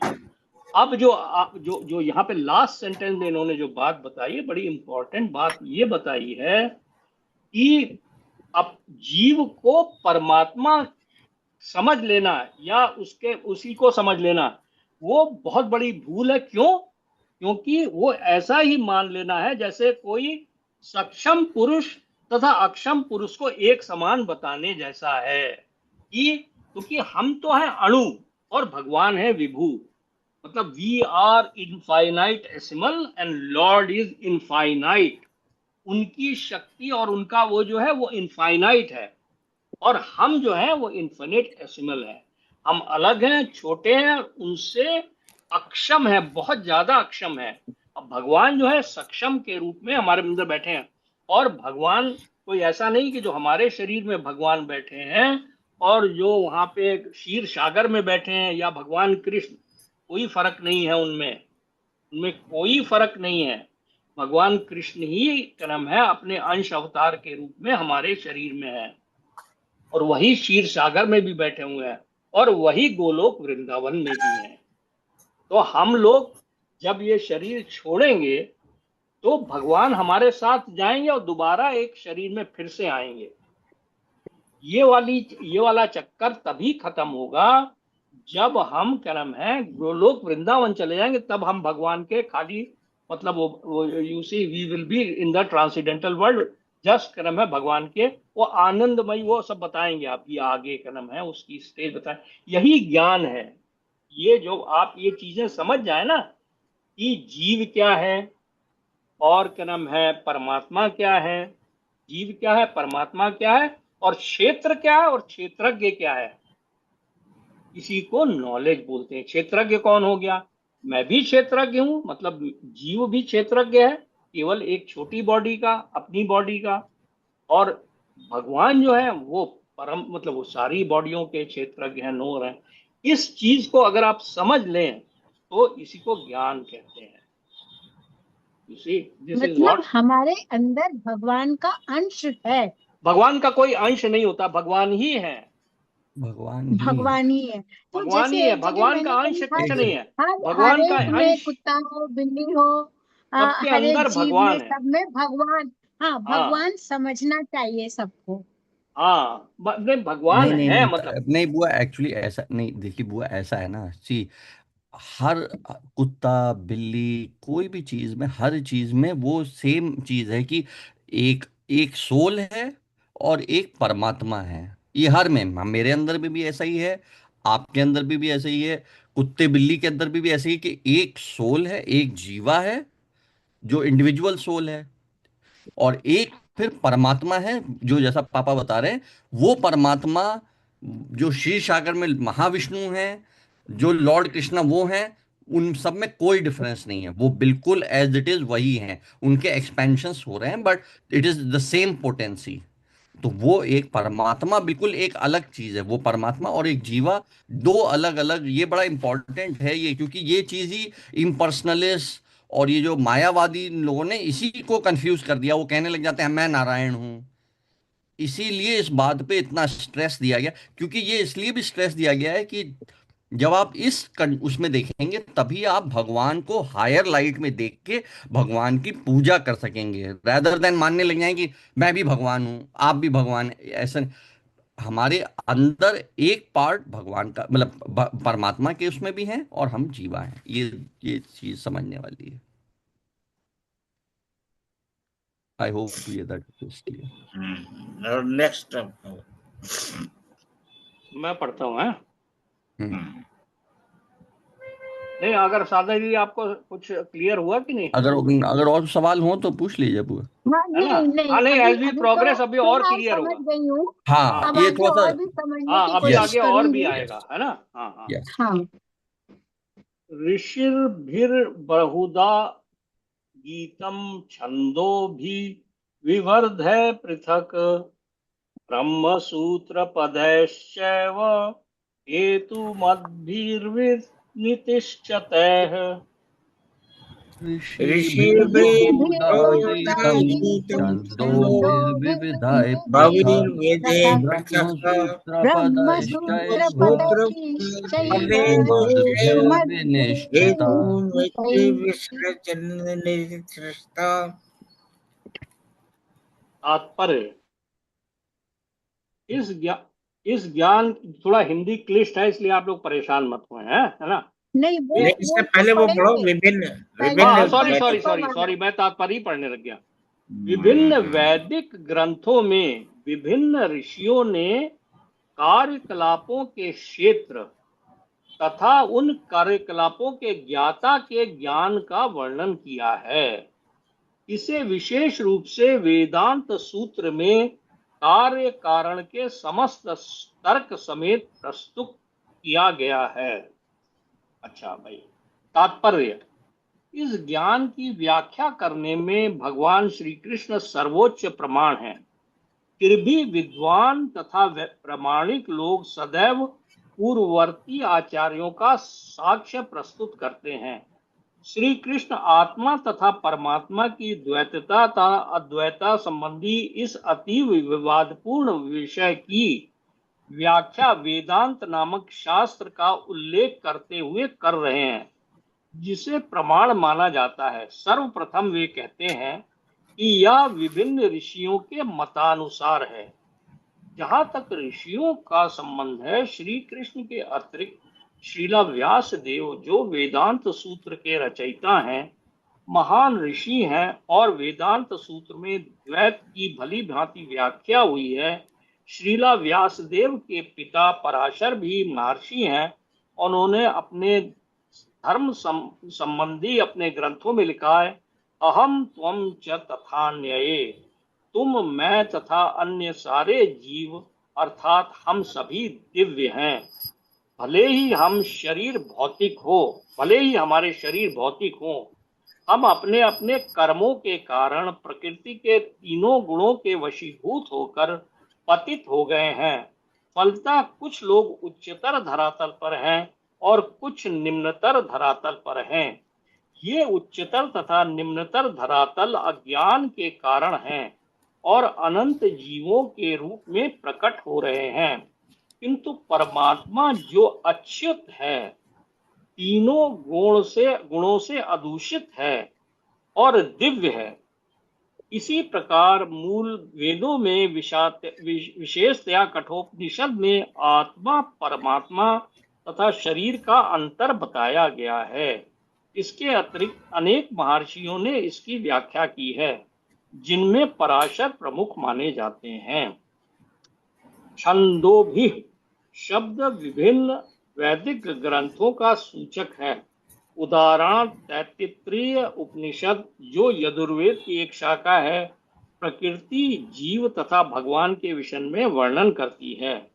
अब जो जो यहाँ पे लास्ट सेंटेंस में इन्होंने जो बात बताई है, बड़ी इंपॉर्टेंट बात ये बताई है कि अब जीव को परमात्मा समझ लेना या उसके उसी को समझ लेना, वो बहुत बड़ी भूल है। क्यों? क्योंकि वो ऐसा ही मान लेना है जैसे कोई सक्षम पुरुष तथा अक्षम पुरुष को एक समान बताने जैसा है कि क्योंकि हम तो हैं अणु और भगवान है विभु। मतलब we are infinitesimal and Lord is infinite. उनकी शक्ति और उनका वो जो है वो इनफाइनाइट है, और हम जो है वो इन्फिनिटेसिमल है। हम अलग हैं, छोटे हैं, उनसे अक्षम है, बहुत ज्यादा अक्षम है। अब भगवान जो है सक्षम के रूप में हमारे अंदर बैठे हैं। और भगवान कोई ऐसा नहीं कि जो हमारे शरीर में भगवान बैठे हैं और जो वहां पे क्षीर सागर में बैठे हैं या भगवान कृष्ण, कोई फर्क नहीं है उनमें। उनमें कोई फर्क नहीं है। भगवान कृष्ण ही कर्म है, अपने अंश अवतार के रूप में हमारे शरीर में है, और वही क्षीर सागर में भी बैठे हुए हैं, और वही गोलोक वृंदावन में भी हैं। तो हम लोग जब ये शरीर छोड़ेंगे तो भगवान हमारे साथ जाएंगे और दोबारा एक शरीर में फिर से आएंगे। ये वाला चक्कर तभी खत्म होगा जब हम क्या नाम है गोलोक वृंदावन चले जाएंगे। तब हम भगवान के खाली मतलब वो you see we will be in the transcendental world. Just कर्म है भगवान के, वो आनंदमय, वो सब बताएंगे आप, ये आगे कर्म है उसकी स्टेज बताएं। यही ज्ञान है। ये जो आप ये चीजें समझ जाए ना कि जीव क्या है और क्या नाम है परमात्मा क्या है, जीव क्या है, परमात्मा क्या है, और क्षेत्र क्या है और क्षेत्रज्ञ क्या है, इसी को नॉलेज बोलते हैं। क्षेत्रज्ञ कौन हो गया? मैं भी क्षेत्रज्ञ हूं, मतलब जीव भी क्षेत्रज्ञ है, केवल एक छोटी बॉडी का, अपनी बॉडी का। और भगवान जो है वो परम, मतलब वो सारी बॉडियों के क्षेत्रज्ञ हैं, नोर हैं। इस चीज को अगर आप समझ लें तो इसी को ज्ञान कहते हैं। यू सी दिस इज मतलब व्हाट। हमारे अंदर भगवान का अंश है। भगवान का कोई अंश नहीं होता, भगवान ही है। भगवान ही है। भगवान ही है। तो भगवान ही जैसे है, एक जगह भगवान मैंने का अंश पढ़ी, कुछ नहीं है। हर हर भगवान का एक में, अंश कुत्ता हो बिल्ली हो, सबके हर एक अंदर जीव में, भगवान है। सब में भगवान। हाँ, हाँ भगवान समझना चाहिए सबको। हाँ, नहीं भगवान नहीं नहीं है नहीं मतलब। नहीं बुआ, एक्चुअली ऐसा नहीं, देखिए बुआ ऐसा है ना, सी हर कुत्ता बिल्ली कोई भी चीज में, हर चीज में वो सेम चीज है कि एक एक सोल है और एक परमात्मा है। ये हर में, मेरे अंदर भी ऐसा ही है, आपके अंदर भी ऐसा ही है, कुत्ते बिल्ली के अंदर भी ऐसा ही है कि एक सोल है, एक जीवा है जो इंडिविजुअल सोल है, और एक फिर परमात्मा है जो जैसा पापा बता रहे हैं, वो परमात्मा जो क्षीर सागर में महाविष्णु है, जो लॉर्ड कृष्णा वो हैं, उन सब में कोई डिफरेंस नहीं है, वो बिल्कुल एज इट इज वही हैं। उनके एक्सपेंशंस हो रहे हैं but it is the same potency. तो वो एक परमात्मा बिल्कुल एक अलग चीज है, वो परमात्मा और एक जीवा दो अलग अलग, ये बड़ा इंपॉर्टेंट है ये, क्योंकि ये चीज ही इम्पर्सनलिस्ट और ये जो मायावादी लोगों ने इसी को कंफ्यूज कर दिया। वो कहने लग जाते हैं मैं नारायण हूं। इसीलिए इस बात पे इतना स्ट्रेस दिया गया, क्योंकि ये इसलिए भी स्ट्रेस दिया गया है कि जब आप उसमें देखेंगे तभी आप भगवान को हायर लाइट में देख के भगवान की पूजा कर सकेंगे, rather देन मानने लग जाएं कि मैं भी भगवान हूं, आप भी भगवान हैं। ऐसा हमारे अंदर एक पार्ट भगवान का मतलब परमात्मा के उसमें भी है और हम जीवा हैं। ये चीज समझने वाली है। आई होप ये दैट इज क्लियर। और नेक्स्ट मैं पढ़ता हूँ, है? हम्म। नहीं, अगर सादा जी आपको कुछ क्लियर हुआ कि नहीं? अगर अगर और सवाल हो तो पूछ लीजिए पूरा। हाँ, है ना? नहीं नहीं, हाँ नहीं, अभी एज वी अभी तो प्रोग्रेस अभी और फिलहाल क्लियर समझ होगा। गई हूँ। हाँ हाँ अब ये आगे थोड़ा सा। और भी समझने हाँ, की अभी कोशिश आगे और भी करूंगी। आएगा, यस है ना? हाँ हाँ। यस। हाँ। ऋषिर्भिर बहुधा गीतम छंदो भी विवर्धय पृथक ब्रह्म सूत्र पदैश्चैव हेतु मद्भिर्विनितिश्चतैः। ऋषिभिर्बहुदाहीतं छन्दोभिर्विविधैः पृथा भविर्वेदे पृथक् ब्रह्मसूत्रपदैश्चैव ब्रह्मसूत्रपदैश्चैव हेतुमद्भिर्विनिश्चिता। हेतुर्विसृजननिर्दिष्टा। तात्पर्य, इस ज्ञान, थोड़ा हिंदी क्लिष्ट है इसलिए आप लोग परेशान मत हुए, हैं, है ना। नहीं, नहीं, इससे पहले वो पढ़ो विभिन्न हाँ, विभिन्न सॉरी, मैं तात्पर्य ही पढ़ने लग गया। विभिन्न वैदिक ग्रंथों में विभिन्न ऋषियों ने कार्यकलापों के क्षेत्र तथा उन कार्यकलापों के ज्ञाता के ज्ञान का वर्णन किया है। इसे विशेष रूप से वेदांत सूत्र में कार्य कारण के समस्त तर्क समेत प्रस्तुत किया गया है। अच्छा भाई, तात्पर्य, इस ज्ञान की व्याख्या करने में भगवान श्री कृष्ण सर्वोच्च प्रमाण हैं। फिर भी विद्वान तथा प्रामाणिक लोग सदैव पूर्ववर्ती आचार्यों का साक्ष्य प्रस्तुत करते हैं। श्री कृष्ण आत्मा तथा परमात्मा की द्वैतता तथा अद्वैता संबंधी इस अतीव विवादपूर्ण विषय की व्याख्या वेदांत नामक शास्त्र का उल्लेख करते हुए कर रहे हैं, जिसे प्रमाण माना जाता है। सर्वप्रथम वे कहते हैं कि यह विभिन्न ऋषियों के मतानुसार है। जहां तक ऋषियों का संबंध है, श्री कृष्ण के अतिरिक्त श्रीला व्यास देव, जो वेदांत सूत्र के रचयिता हैं, महान ऋषि हैं और वेदांत सूत्र में द्वैत की भली भांति व्याख्या हुई है। श्रीला व्यासदेव के पिता पराशर भी महर्षि हैं। उन्होंने अपने धर्म संबंधी अपने ग्रंथों में लिखा है, अहम त्वम च तथान्यये, तुम, मैं तथा अन्य सारे जीव अर्थात हम सभी दिव्य हैं। भले ही हम शरीर भौतिक हो, भले ही हमारे शरीर भौतिक हो, हम अपने अपने कर्मों के कारण प्रकृति के तीनों गुणों के वशीभूत होकर पतित हो गए हैं। फलतः कुछ लोग उच्चतर धरातल पर हैं और कुछ निम्नतर धरातल पर हैं। ये उच्चतर तथा निम्नतर धरातल अज्ञान के कारण हैं और अनंत जीवों के रूप में प्रकट हो रहे हैं, किंतु परमात्मा जो अच्युत है, तीनों गुणों से अदूषित है और दिव्य है। इसी प्रकार मूल वेदों में विशेषतया कठोपनिषद में आत्मा, परमात्मा तथा शरीर का अंतर बताया गया है। इसके अतिरिक्त अनेक महर्षियों ने इसकी व्याख्या की है, जिनमें पराशर प्रमुख माने जाते हैं। छंदोभि शब्द विभिन्न वैदिक ग्रंथों का सूचक है। उदाहरण तैत्तिरीय उपनिषद, जो यजुर्वेद की एक शाखा है, प्रकृति, जीव तथा भगवान के विषय में वर्णन करती है।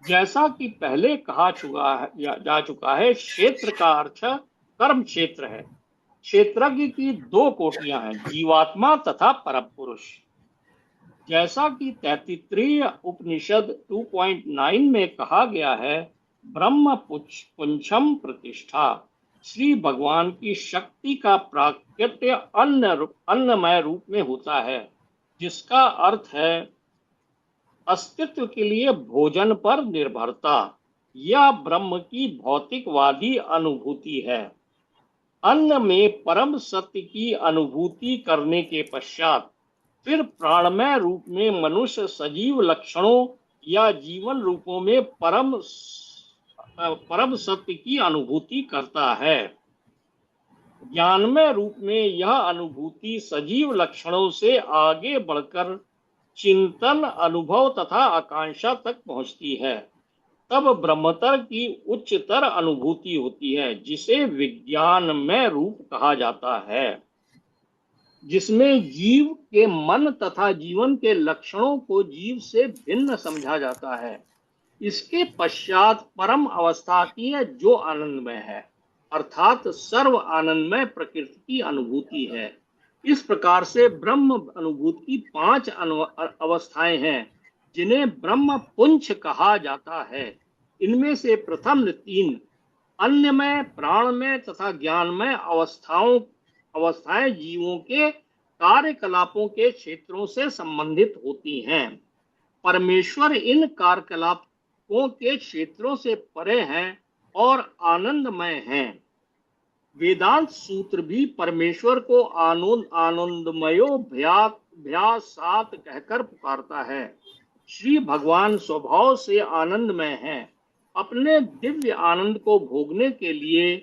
जैसा कि पहले कहा जा चुका है, क्षेत्र का अर्थ कर्म क्षेत्र है। क्षेत्रज्ञ की दो कोटियां हैं, जीवात्मा तथा परपुरुष। जैसा कि तैत्तिरीय उपनिषद 2.9 में कहा गया है, ब्रह्म पुंछम प्रतिष्ठा, श्री भगवान की शक्ति का प्राकट्य अन्नमय रूप में होता है, जिसका अर्थ है अस्तित्व के लिए भोजन पर निर्भरता। यह ब्रह्म की भौतिकवादी अनुभूति है। अन्न में परम सत्य की अनुभूति करने के पश्चात फिर प्राणमय रूप में मनुष्य सजीव लक्षणों या जीवन रूपों में परम सत्य की अनुभूति करता है। ज्ञानमय रूप में यह अनुभूति सजीव लक्षणों से आगे बढ़कर चिंतन, अनुभव तथा आकांक्षा तक पहुंचती है। तब ब्रह्मतर की उच्चतर अनुभूति होती है, जिसे विज्ञानमय रूप कहा जाता है, जिसमें जीव के मन तथा जीवन के लक्षणों को जीव से भिन्न समझा जाता है। इसके पश्चात परम अवस्था आती है, जो आनंदमय है, अर्थात सर्व आनंदमय प्रकृति की अनुभूति है। इस प्रकार से ब्रह्म अनुभूति की 5 अवस्थाएं हैं, जिन्हें ब्रह्म पुंछ कहा जाता है। इनमें से प्रथम 3 अन्नमय, प्राणमय तथा ज्ञानमय अवस्थाएं जीवों के कार्यकलापों के क्षेत्रों से संबंधित होती हैं। परमेश्वर इन कार्यकलापों के क्षेत्रों से परे हैं और आनंदमय हैं। वेदांत सूत्र भी परमेश्वर को आनंदमयो भ्यासात कहकर पुकारता है। श्री भगवान स्वभाव से आनंदमय हैं। अपने दिव्य आनंद को भोगने के लिए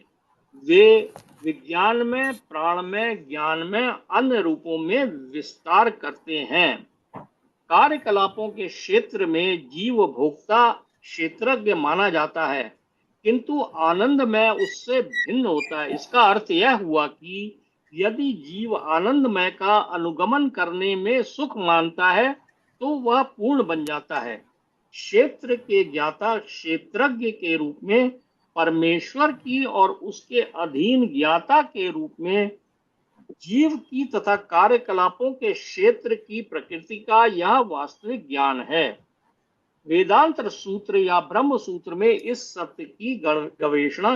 वे विज्ञान में, प्राण में, ज्ञान में, अन्य रूपों में विस्तार करते हैं। कार्यकलापों के क्षेत्र में जीव भोक्ता क्षेत्रज्ञ माना जाता है, किंतु आनंद में उससे भिन्न होता है। इसका अर्थ यह हुआ कि यदि जीव आनंदमय का अनुगमन करने में सुख मानता है तो वह पूर्ण बन जाता है। क्षेत्र के ज्ञाता क्षेत्रज्ञ के रूप में, परमेश्वर की और उसके अधीन ज्ञाता के रूप में जीव की तथा कार्यकलापों के क्षेत्र की प्रकृति का यह वास्तविक ज्ञान है। वेदांत सूत्र या ब्रह्म सूत्र में इस सत्य की गवेषणा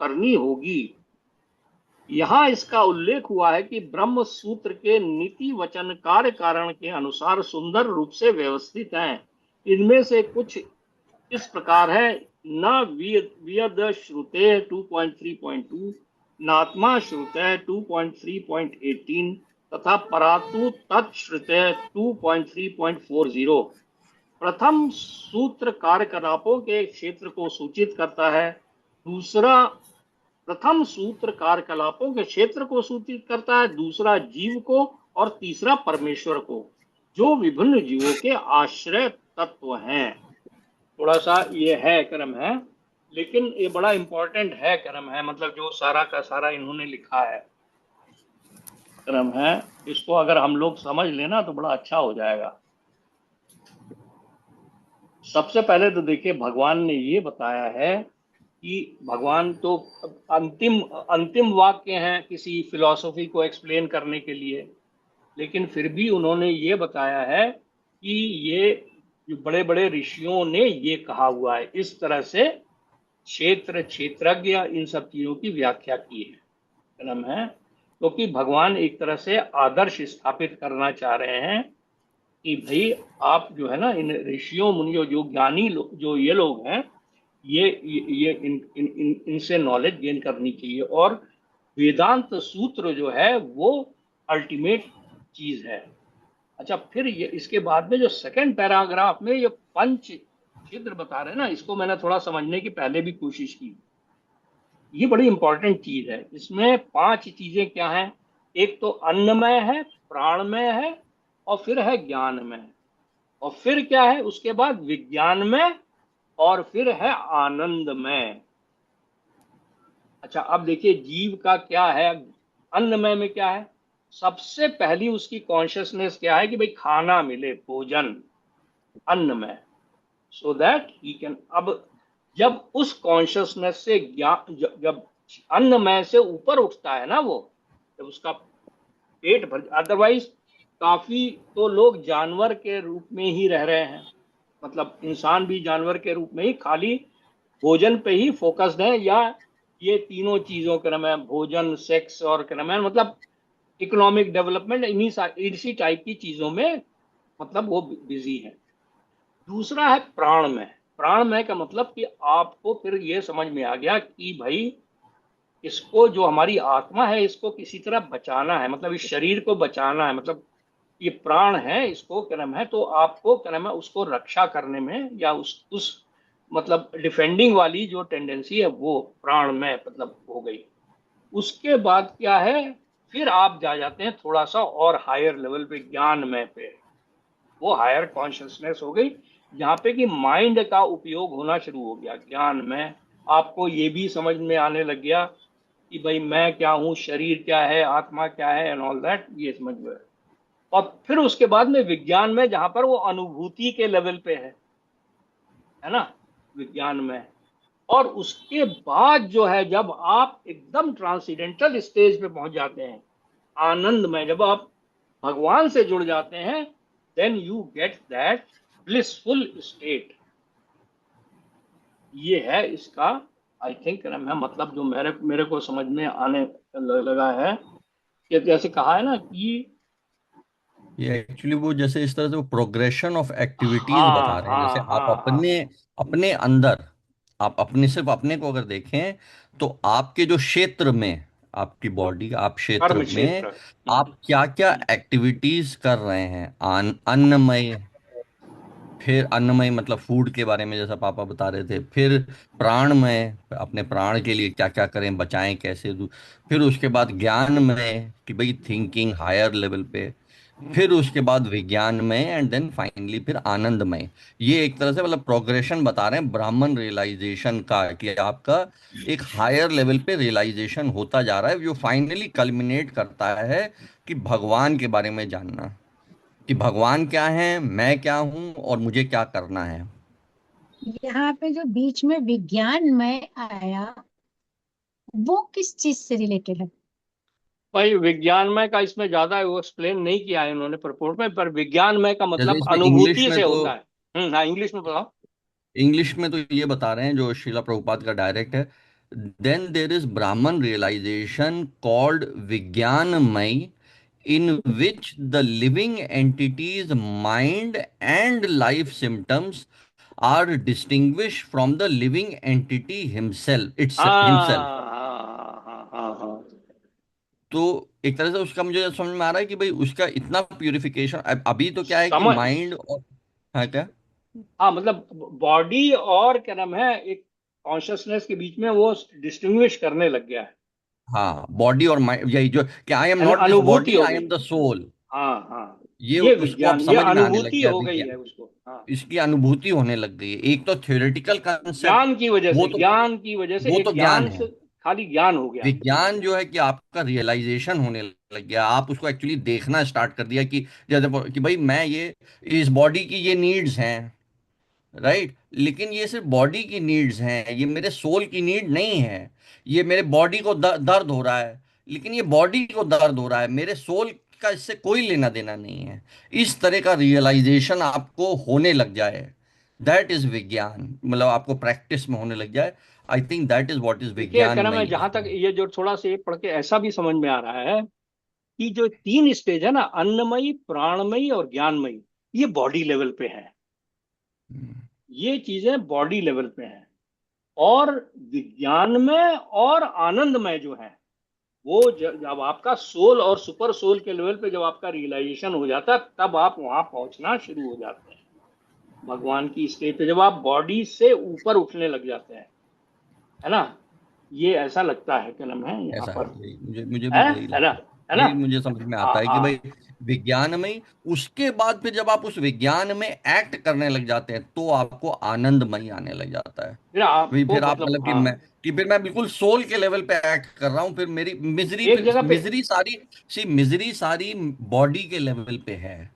करनी होगी। यहाँ इसका उल्लेख हुआ है कि ब्रह्म सूत्र के नीति वचन कार्य कारण के अनुसार सुंदर रूप से व्यवस्थित हैं। इनमें से कुछ इस प्रकार है: न वियद श्रुते 2.3.2, नात्मा श्रुते 2.3.18 तथा परातु तत्श्रुते 2.3.40। प्रथम सूत्र कार्यकलापों के क्षेत्र को सूचित करता है। प्रथम सूत्र कार्यकलापों के क्षेत्र को सूचित करता है, दूसरा जीव को और तीसरा परमेश्वर को, जो विभिन्न जीवों के आश्रय तत्व हैं। थोड़ा सा ये है क्रम है, लेकिन ये बड़ा इंपॉर्टेंट है क्रम है, मतलब जो सारा का सारा इन्होंने लिखा है क्रम है, इसको अगर हम लोग समझ लेना तो बड़ा अच्छा हो जाएगा। सबसे पहले तो देखिए, भगवान ने ये बताया है कि भगवान तो अंतिम वाक्य हैं किसी फिलॉसफी को एक्सप्लेन करने के लिए, लेकिन फिर भी उन्होंने ये बताया है कि ये जो बड़े बड़े ऋषियों ने ये कहा हुआ है, इस तरह से क्षेत्रज्ञ इन सब चीजों की व्याख्या की है क्रम है। क्योंकि भगवान एक तरह से आदर्श स्थापित करना चाह रहे हैं कि भाई आप जो है ना, इन ऋषियों मुनियों, जो ज्ञानी जो ये लोग हैं, ये इनसे नॉलेज गेन करनी चाहिए। और वेदांत सूत्र जो है वो अल्टीमेट चीज है। अच्छा, फिर ये इसके बाद में जो सेकंड पैराग्राफ में ये पंच छिद्र बता रहे हैं ना, इसको मैंने थोड़ा समझने की पहले भी कोशिश की। ये बड़ी इंपॉर्टेंट चीज है। इसमें 5 चीजें क्या हैं? एक तो अन्नमय है, प्राणमय है, और फिर है ज्ञानमय, और फिर क्या है उसके बाद? विज्ञानमय, और फिर है आनंदमय। अच्छा, अब देखिए जीव का क्या है। अन्नमय में क्या है? सबसे पहली उसकी कॉन्शियसनेस क्या है कि भाई खाना मिले, भोजन, अन्नमय, सो दैट ही कैन। अब जब उस कॉन्शियसनेस से जब अन्नमय से ऊपर उठता है ना, वो जब उसका पेट भर, अदरवाइज काफी तो लोग जानवर के रूप में ही रह रहे हैं, मतलब इंसान भी जानवर के रूप में ही खाली भोजन पे ही फोकस्ड है, या ये तीनों चीजों क्रम है, भोजन, सेक्स और क्रम है, मतलब इकोनॉमिक डेवलपमेंट, इसी टाइप की चीजों में मतलब वो बिजी है। दूसरा है प्राणमय। प्राणमय का मतलब कि आपको फिर ये समझ में आ गया कि भाई इसको, जो हमारी आत्मा है, इसको किसी तरह बचाना है, मतलब इस शरीर को बचाना है, मतलब ये प्राण है, इसको क्रम है, तो आपको क्रम है उसको रक्षा करने में, या उस मतलब डिफेंडिंग वाली जो टेंडेंसी है वो प्राण में मतलब हो गई। उसके बाद क्या है, फिर आप जा जाते हैं थोड़ा सा और हायर लेवल पे, ज्ञान में पे, वो हायर कॉन्शियसनेस हो गई, जहाँ पे कि माइंड का उपयोग होना शुरू हो गया। ज्ञान में आपको ये भी समझ में आने लग गया कि भाई मैं क्या हूँ, शरीर क्या है, आत्मा क्या है, एंड ऑल दैट, ये समझ में। और फिर उसके बाद में विज्ञान में, जहां पर वो अनुभूति के लेवल पे है ना, विज्ञान में। और उसके बाद जो है, जब आप एकदम ट्रांसेंडेंटल स्टेज पे पहुंच जाते हैं, आनंद में, जब आप भगवान से जुड़ जाते हैं, then you get that blissful state. ये है इसका आई थिंक है, मतलब जो मेरे को समझ में आने लगा है ये जैसे कहा है ना कि ये एक्चुअली वो जैसे इस तरह से वो प्रोग्रेशन ऑफ एक्टिविटीज हाँ बता रहे हैं। जैसे हाँ आप हाँ हाँ, अपने अपने अंदर, आप अपने सिर्फ अपने को अगर देखें तो आपके जो क्षेत्र में, आपकी बॉडी, आप क्षेत्र कर्म में क्षेत्र। आप क्या क्या एक्टिविटीज कर रहे हैं। अन्नमय, फिर अन्नमय मतलब फूड के बारे में जैसा पापा बता रहे थे, फिर प्राणमय, अपने प्राण के लिए क्या क्या करें, बचाएं कैसे फिर उसके बाद ज्ञानमय कि भाई थिंकिंग हायर लेवल पे, फिर उसके बाद विज्ञानमय, एंड देन फाइनली फिर आनंदमय। ये एक तरह से मतलब प्रोग्रेशन बता रहे हैं ब्राह्मण रियलाइजेशन का, कि आपका एक हायर लेवल पे रियलाइजेशन होता जा रहा है, जो फाइनली कल्मिनेट करता है कि भगवान के बारे में जानना, कि भगवान क्या है, मैं क्या हूं, और मुझे क्या करना है। यहाँ पे जो बीच में विज्ञान में आया, वो किस चीज से रिलेटेड है? भाई विज्ञानमय का इसमें ज्यादा वो एक्सप्लेन नहीं किया है उन्होंने प्रपोर्ट में, पर विज्ञानमय का जैसे मतलब इसमें इंग्लिश अनुभूति में से तो, होता है। हाँ, इंग्लिश में बताओ। ये बता रहे हैं जो शिला प्रभुपाद का डायरेक्ट है, देन देर इज ब्राह्मण रियलाइजेशन कॉल्ड विज्ञानमय, in which the living entity's mind and life symptoms are distinguished from the living entity himself. हाँ हाँ हाँ हाँ हाँ। तो एक तरह से उसका मुझे समझ में आ रहा है कि भाई उसका इतना प्यूरिफिकेशन, अभी तो क्या है कि समझ, माइंड और, हाँ क्या, हाँ मतलब बॉडी और क्या नाम है, एक कॉन्शियसनेस के बीच में वो डिस्टिंग्विश करने लग गया है। हाँ बॉडी और माइंड, यही जो कि आई एम नॉट दिस अनुभूति बॉडी, हो आई गई। Am the soul. हाँ हाँ, ये ये उसको अब विज्ञान, ये समझ में आने लग अनुभूति गया हो गई है विज्ञान, उसको। हाँ, इसकी अनुभूति होने लग गई है। एक तो थ्योरेटिकल कंसेप्ट, ज्ञान की वजह वो से, तो ज्ञान की वजह से, वो एक तो ज्ञान ज्ञान है। से खाली ज्ञान हो गया। विज्ञान जो है कि आपका रियलाइजेशन होने लग गया, आप उसको एक्चुअली देखना स्टार्ट कर दिया कि जैसे कि भाई मैं ये, इस बॉडी की ये नीड्स हैं, राइट, लेकिन ये सिर्फ बॉडी की नीड्स हैं, ये मेरे सोल की नीड नहीं है। ये मेरे बॉडी को दर्द हो रहा है, लेकिन ये बॉडी को दर्द हो रहा है, मेरे सोल का इससे कोई लेना देना नहीं है। इस तरह का रियलाइजेशन आपको होने लग जाए, दैट इज विज्ञान, मतलब आपको प्रैक्टिस में होने लग जाए। I think that is what is देखिए विज्ञान क्या नाम में है, जहां तक ये जो थोड़ा सा ये पढ़ के ऐसा भी समझ में आ रहा है कि जो तीन स्टेज है ना, अन्नमयी, प्राणमयी और ज्ञानमयी, ये बॉडी लेवल पे है। ये चीजें बॉडी लेवल पे हैं। और विज्ञानमय और आनंदमय जो है, वो जब आपका सोल और सुपर सोल के लेवल पे जब आपका रियलाइजेशन हो जाता है, तब आप वहां पहुंचना शुरू हो जाते हैं भगवान की स्टेज पे, जब आप बॉडी से ऊपर उठने लग जाते हैं, है ना। ये ऐसा लगता है क्या नाम है यहाँ ऐसा है, पर, यही मुझे मुझे भी यही है ना, लगता है। है ना। यही मुझे समझ में आता हाँ है कि भाई हाँ। विज्ञान में, उसके बाद फिर जब आप उस विज्ञान में एक्ट करने लग जाते हैं तो आपको आनंदमय आने लग जाता है। फिर भाई आपको फिर आप मतलब मतलब कि हाँ, फिर मैं बिल्कुल सोल के लेवल पे एक्ट कर रहा हूँ, फिर मेरी मिजरी, एक फिर जगह पे। मिजरी सारी बॉडी के लेवल पे है।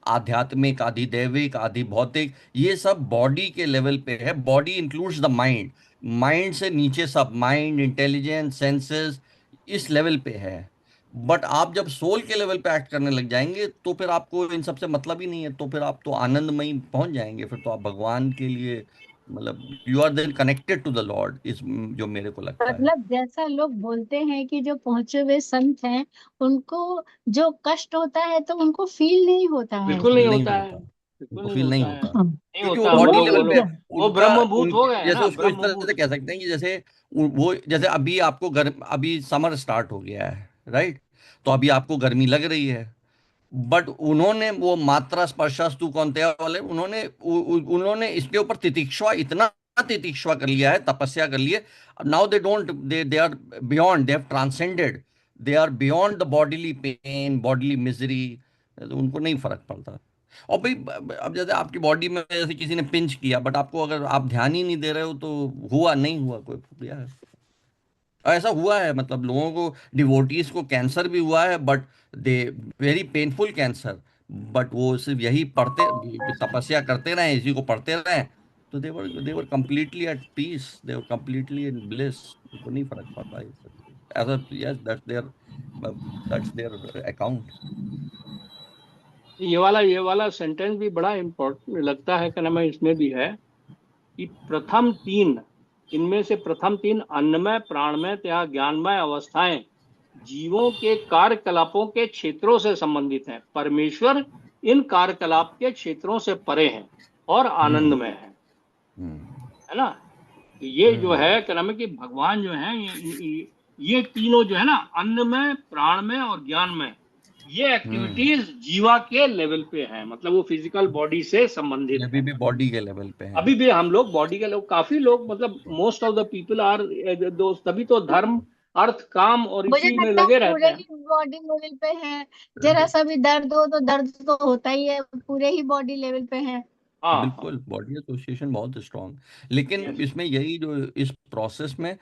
आध्यात्मिक, आदि दैविक, आदि भौतिक, ये सब बॉडी के लेवल पे है। Body includes the mind, mind से नीचे सब, माइंड, इंटेलिजेंस, सेंसेस, इस लेवल पे है। बट आप जब सोल के लेवल पे एक्ट करने लग जाएंगे तो फिर आपको इन सब से मतलब ही नहीं है, तो फिर आप तो आनंदमय पहुंच जाएंगे, फिर तो आप भगवान के लिए, मतलब you are then connected to the Lord, इस जो मेरे को लगता है। मतलब जैसा लोग बोलते हैं कि जो पहुंचे हुए संत हैं, उनको जो कष्ट होता है तो उनको फील नहीं होता है। बिल्कुल नहीं फील नहीं होता है, होता, बिल्कुल उनको नहीं फील नहीं होता है, होता, नहीं क्योंकि वो होता है। तो वो बॉडी वो लोग, वो लेवल पे लोग वो उनका ब्रह्मभूत उन हो गए हैं जैसे ना, उसको इस तरह से ब्रह्मभूत। कह सकते हैं कि जैसे वो, जैसे अभी आपको अभी समर स्टार्ट हो गया है, राइट, तो अभी आपको गर्मी लग रही है, बट उन्होंने वो मात्रा स्पर्शस्तु कौन्तेय वाले, उन्होंने इसके ऊपर तितिक्षवा, इतना तितिक्षवा कर लिया है, तपस्या कर ली है। Now they don't, they are beyond, they have transcended, they are beyond the bodily pain, bodily misery, उनको नहीं फर्क पड़ता। और भाई अब जैसे आपकी बॉडी में जैसे किसी ने पिंच किया, बट आपको अगर आप ध्यान ही नहीं दे रहे हो तो हुआ नहीं हुआ, कोई प्रक्रिया है। ऐसा हुआ है, मतलब लोगों को, डिवोटीज को कैंसर भी हुआ है, but they, very painful cancer, but वो सिर्फ यही पढ़ते, तपस्या करते रहे, इसी को पढ़ते रहे, तो they're completely at peace, they're completely in bliss, उनको नहीं फर्क पड़ता है ऐसा। Yes, that's their account. ये वाला सेंटेंस भी बड़ा इम्पोर्टेंट लगता है, क्या नाम है, इसमें भी है कि प्रथम तीन, इनमें से प्रथम तीन अन्नमय, प्राणमय या ज्ञानमय अवस्थाएं जीवों के कार्यकलापों के क्षेत्रों से संबंधित हैं। परमेश्वर इन कार्यकलाप के क्षेत्रों से परे हैं और हम्म आनंदमय है। हम्म है ना? तो ये जो हम्म है क्या नाम है कि भगवान जो है ये तीनों जो है ना, अन्न में, प्राण में और ज्ञान में, ये हम्म एक्टिविटीज जीवा के लेवल पे हैं, मतलब वो फिजिकल बॉडी से ये संबंधित अभी हैं। भी बॉडी के लेवल पे है। अभी भी हम लोग बॉडी के लोग, काफी लोग, मतलब most of the people are दोस्त, तभी तो धर्म, अर्थ, काम और मुझे इसी में लगता है लगे रहते पूरे हैं। ही बॉडी लेवल पे है। जरा सा भी दर्द हो तो दर्द तो होता ही है, पूरे ही बॉडी लेवल पे है। हाँ हाँ। बिल्कुल बॉडी एसोसिएशन बहुत स्ट्रांग, लेकिन यस। इसमें यही जो इस प्रोसेस में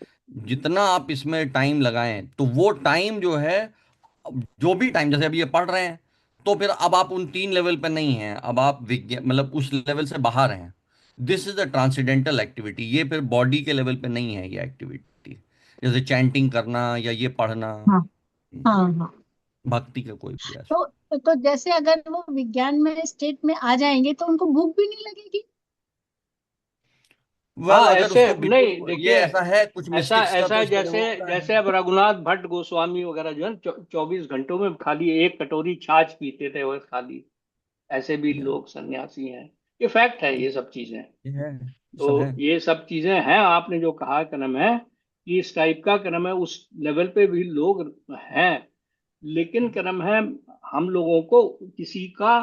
जितना आप इसमें टाइम लगाएं तो वो टाइम जो है, जो भी टाइम जैसे अभी ये पढ़ रहे हैं, तो फिर अब आप उन 3 लेवल पे नहीं हैं, अब आप विज्ञान मतलब उस लेवल से बाहर हैं। This is the transcendental activity, ये फिर बॉडी के लेवल पे नहीं है ये एक्टिविटी, जैसे चैंटिंग करना या ये पढ़ना, हाँ हाँ हाँ। भक्ति का कोई भी तो एस्पेक्ट। तो जैसे अगर वो विज्ञान में स्टेट में आ जाएंगे तो उनको भूख भी नहीं लगेगी। वेल हाँ अगर ऐसे उसको नहीं, बिल्कुल ये देखिए, ऐसा है कुछ ऐसा मिस्टिक्स का, ऐसा तो है, उसके लिए जैसे वो होता जैसे है। अब रघुनाथ भट्ट गोस्वामी वगैरह जो है 24 घंटों में खाली एक कटोरी छाछ पीते थे वो खाली, ऐसे भी या, लोग सन्यासी हैं। ये फैक्ट है, ये सब चीजें। ये है, ये सब है। तो ये सब चीजें हैं, आपने जो कहा कर्म है कि इस टाइप का कर्म है, उस लेवल पे भी लोग हैं। लेकिन कर्म है, हम लोगों को किसी का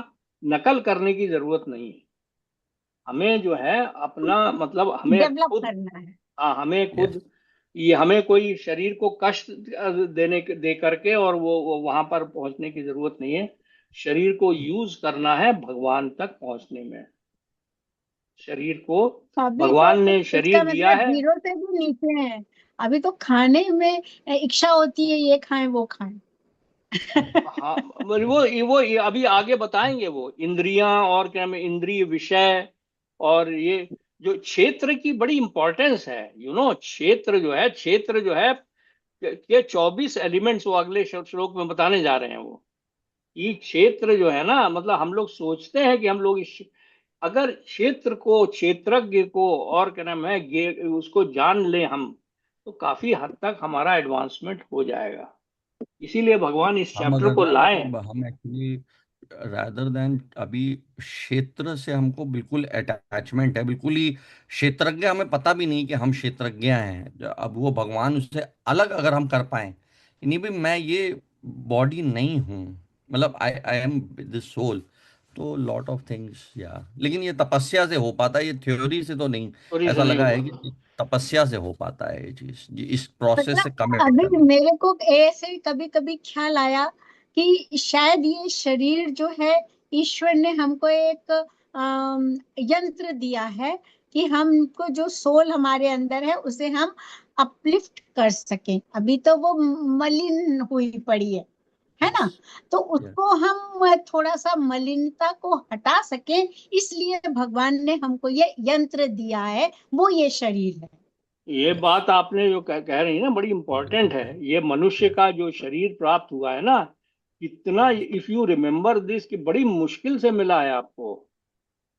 नकल करने की जरूरत नहीं है। हमें जो है अपना, मतलब हमें डेवलप खुद, करना है। हाँ हमें यस। खुद, ये हमें कोई शरीर को कष्ट दे करके और वो वहां पर पहुंचने की जरूरत नहीं है। शरीर को यूज करना है भगवान तक पहुंचने में। शरीर को अभी तो भगवान ने इसका शरीर दिया मतलब है। जीरो से भी नीचे है। अभी तो खाने में इच्छा होती है, ये खाएं वो खाएं। हाँ, वो अभी आगे बताएंगे, वो इंद्रियां और क्या में इंद्रिय विषय, और ये जो क्षेत्र की बड़ी इंपॉर्टेंस है, क्षेत्र जो है, के 24 एलिमेंट्स वो अगले श्लोक में बताने जा रहे हैं। वो ये क्षेत्र जो है ना, मतलब हम लोग सोचते हैं कि हम लोग अगर क्षेत्र को, क्षेत्रज्ञ को और क्या नाम है उसको जान ले हम, तो काफी हद तक हमारा एडवांसमेंट हो जाएगा। इसीलिए भगवान इस हम चैप्टर अगर को ना लाए हैं। मतलब हम एक्चुअली रादर देन अभी क्षेत्र से हमको बिल्कुल अटैचमेंट है, बिल्कुल ही क्षेत्रज्ञ हमें पता भी नहीं कि हम क्षेत्रज्ञ हैं। अब वो भगवान उससे अलग अगर हम कर पाए, नहीं भी मैं ये बॉडी नहीं हूँ, मतलब आई आई एम दिस सोल, तो लॉट ऑफ थिंग्स या, लेकिन ये तपस्या से हो पाता है, ये थ्योरी से तो नहीं। चोरी से ऐसा नहीं लगा है होगा। कि तपस्या से हो पाता है ये चीज, इस प्रोसेस से मतलब कमिट अभी करना। मेरे को ऐसे कभी कभी ख्याल आया कि शायद ये शरीर जो है, ईश्वर ने हमको एक यंत्र दिया है कि हमको जो सोल हमारे अंदर है उसे हम अपलिफ्ट कर सकें। अभी तो वो मलिन हुई पड़ी है यस। ना? तो उसको हम थोड़ा सा मलिनता को हटा सकें, इसलिए भगवान ने हमको ये यंत्र दिया है, वो ये शरीर है। ये यस। बात आपने जो कह रही है ना, बड़ी इंपॉर्टेंट है। ये मनुष्य का जो शरीर प्राप्त हुआ है ना, कितना, इफ यू रिमेम्बर दिस, कि बड़ी मुश्किल से मिला है आपको।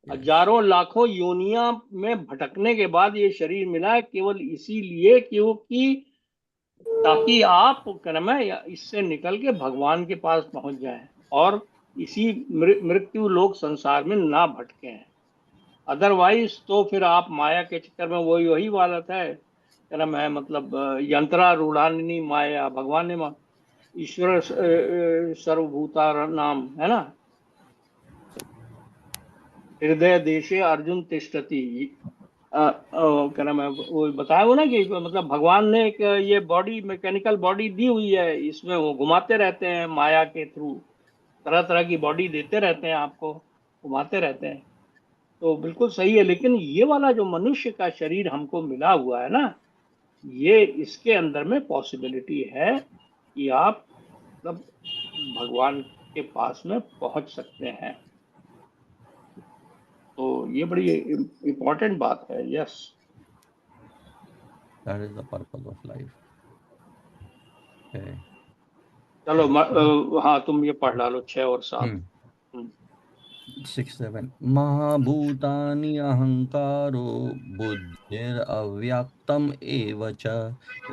यस। हजारों लाखों योनिया में भटकने के बाद ये शरीर मिला है, केवल इसीलिए क्योंकि ताकि आप कर्म है या इससे निकल के भगवान के पास पहुंच जाएं और इसी मृत्यु लोक संसार में ना भटके हैं। अदरवाइज तो फिर आप माया के चक्कर में, वही वही हालत है कर्म है, मतलब यंत्रारूढ़ानी माया, भगवान ने ईश्वर सर्वभूता नाम है ना, हृदय देशे अर्जुन तिष्ठति। क्या नाम है वो बताया, वो ना कि मतलब भगवान ने एक ये बॉडी, मैकेनिकल बॉडी दी हुई है, इसमें वो घुमाते रहते हैं माया के थ्रू, तरह तरह की बॉडी देते रहते हैं आपको, घुमाते रहते हैं। तो बिल्कुल सही है, लेकिन ये वाला जो मनुष्य का शरीर हमको मिला हुआ है ना, ये इसके अंदर में पॉसिबिलिटी है कि आप मतलब भगवान के पास में पहुंच सकते हैं। तो ये बड़ी इम्पोर्टेंट बात है। Yes. That is the purpose of life है। चलो अच्छा। हाँ तुम ये पढ़ डालो 6 और 7। हम्म हम्म। 6 7 महाभूतानि अहंकारो बुद्धिरव्यक्तम एव च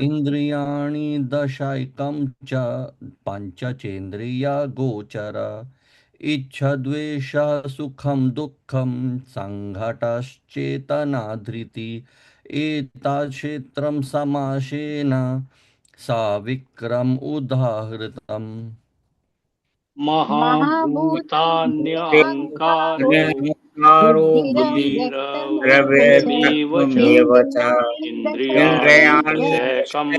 इंद्रियाणि दशैकं च पंचचेन्द्रिया गोचर इच्छद्वेषः सुखं दुःखं संघटश्चेतना धृति एतत् समासेन साविक्रम उदाहृतम्। महाभूतान्यहङ्कारो अहंकारो बुद्धिरव्यक्तमेव च बुद्धिरव्यक्तमेव च इन्द्रियाणि इन्द्रियाणि दशैकं च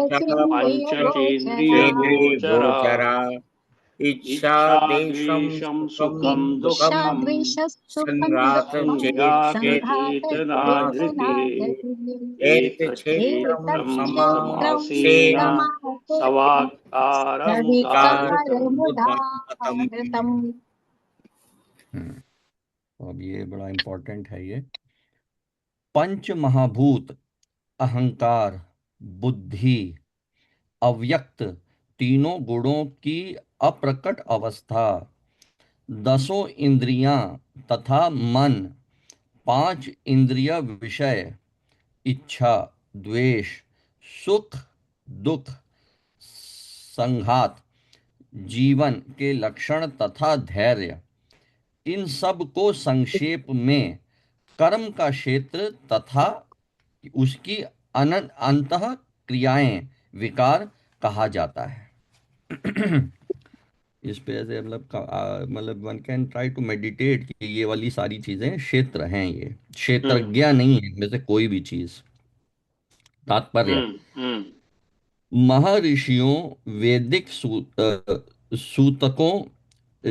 दशकं च पञ्चचेन्द्रियगोचरा गोचरा इच्छा देशं इच्छाद्वेषं सुखं सुखं दुःखं दुःखं संघात सङ्घातचेतना धृतिः एत क्षेत्रं एतच्छेत्रं समासेन समासेन सवाक्कारमुदाहृतम्। कारमुदाहृतम्। तो अब ये बड़ा इंपॉर्टेंट है ये। पंच महाभूत अहंकार, बुद्धि, अव्यक्त तीनों गुणों की अप्रकट अवस्था, दसों इंद्रियां तथा मन, पांच इंद्रिय विषय, इच्छा, द्वेष, सुख, दुख, संघात, जीवन के लक्षण तथा धैर्य, इन सब को संक्षेप में कर्म का क्षेत्र तथा उसकी अंतः क्रियाएं, विकार कहा जाता है। इस पे ऐसे मतलब one can try to meditate कि ये वाली सारी चीजें क्षेत्र हैं, ये क्षेत्रज्ञ नहीं है इनमें से कोई भी चीज। तात्पर्य, महर्षियों, वैदिक सूतकों,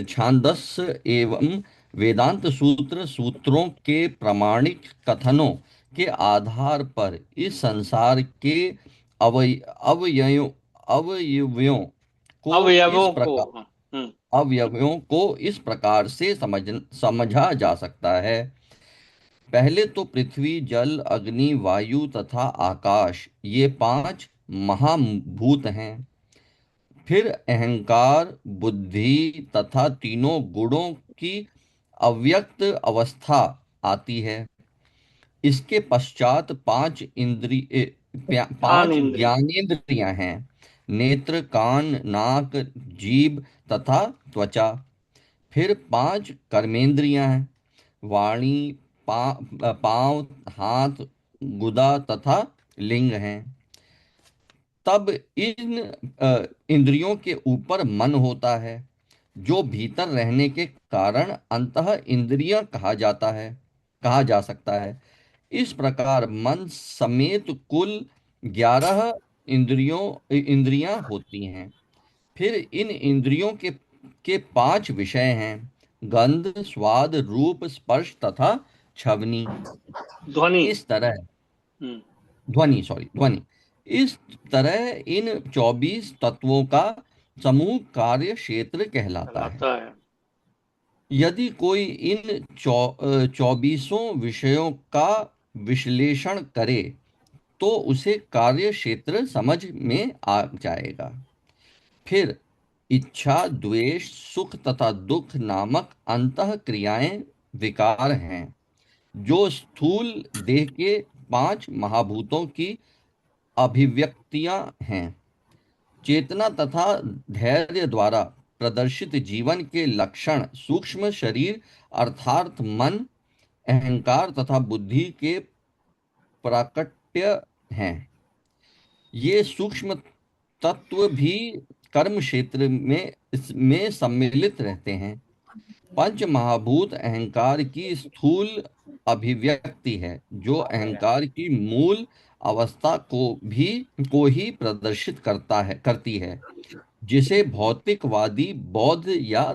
छांदस्य एवं वेदांत सूत्रों के प्रामाणिक कथनों के आधार पर इस संसार के अवयवों अवयवों अवयवों को इस प्रकार से समझा जा सकता है। पहले तो पृथ्वी, जल, अग्नि, वायु तथा आकाश, ये पांच महाभूत हैं। फिर अहंकार, बुद्धि तथा तीनों गुणों की अव्यक्त अवस्था आती है। इसके पश्चात पांच ज्ञानेंद्रियां हैं, नेत्र, कान, नाक, जीभ तथा त्वचा। फिर पांच कर्मेंद्रियां हैं, वाणी, पांव, हाथ, गुदा तथा लिंग हैं। तब इन इंद्रियों के ऊपर मन होता है, जो भीतर रहने के कारण अंतः इंद्रिय कहा जा सकता है। इस प्रकार मन समेत कुल 11 इंद्रियां होती हैं। फिर इन इंद्रियों के पांच विषय हैं, गंध, स्वाद, रूप, स्पर्श तथा छवनी। ध्वनि इस तरह ध्वनि इस तरह इन 24 तत्वों का समूह कार्य क्षेत्र कहलाता है। यदि कोई इन 24 विषयों का विश्लेषण करे तो उसे कार्य क्षेत्र समझ में आ जाएगा। फिर इच्छा, द्वेष, सुख तथा दुख नामक अंतः क्रियाएं, विकार हैं, जो स्थूल देह के 5 महाभूतों की अभिव्यक्तियां हैं। चेतना तथा धैर्य द्वारा प्रदर्शित जीवन के लक्षण सूक्ष्म शरीर अर्थात मन, अहंकार तथा बुद्धि के प्राकट्य हैं। ये सूक्ष्म तत्व भी कर्म क्षेत्र में सम्मिलित रहते हैं। पंच महाभूत अहंकार की स्थूल अभिव्यक्ति है, जो अहंकार की मूल अवस्था को ही प्रदर्शित करती है, जिसे भौतिकवादी बौद्ध या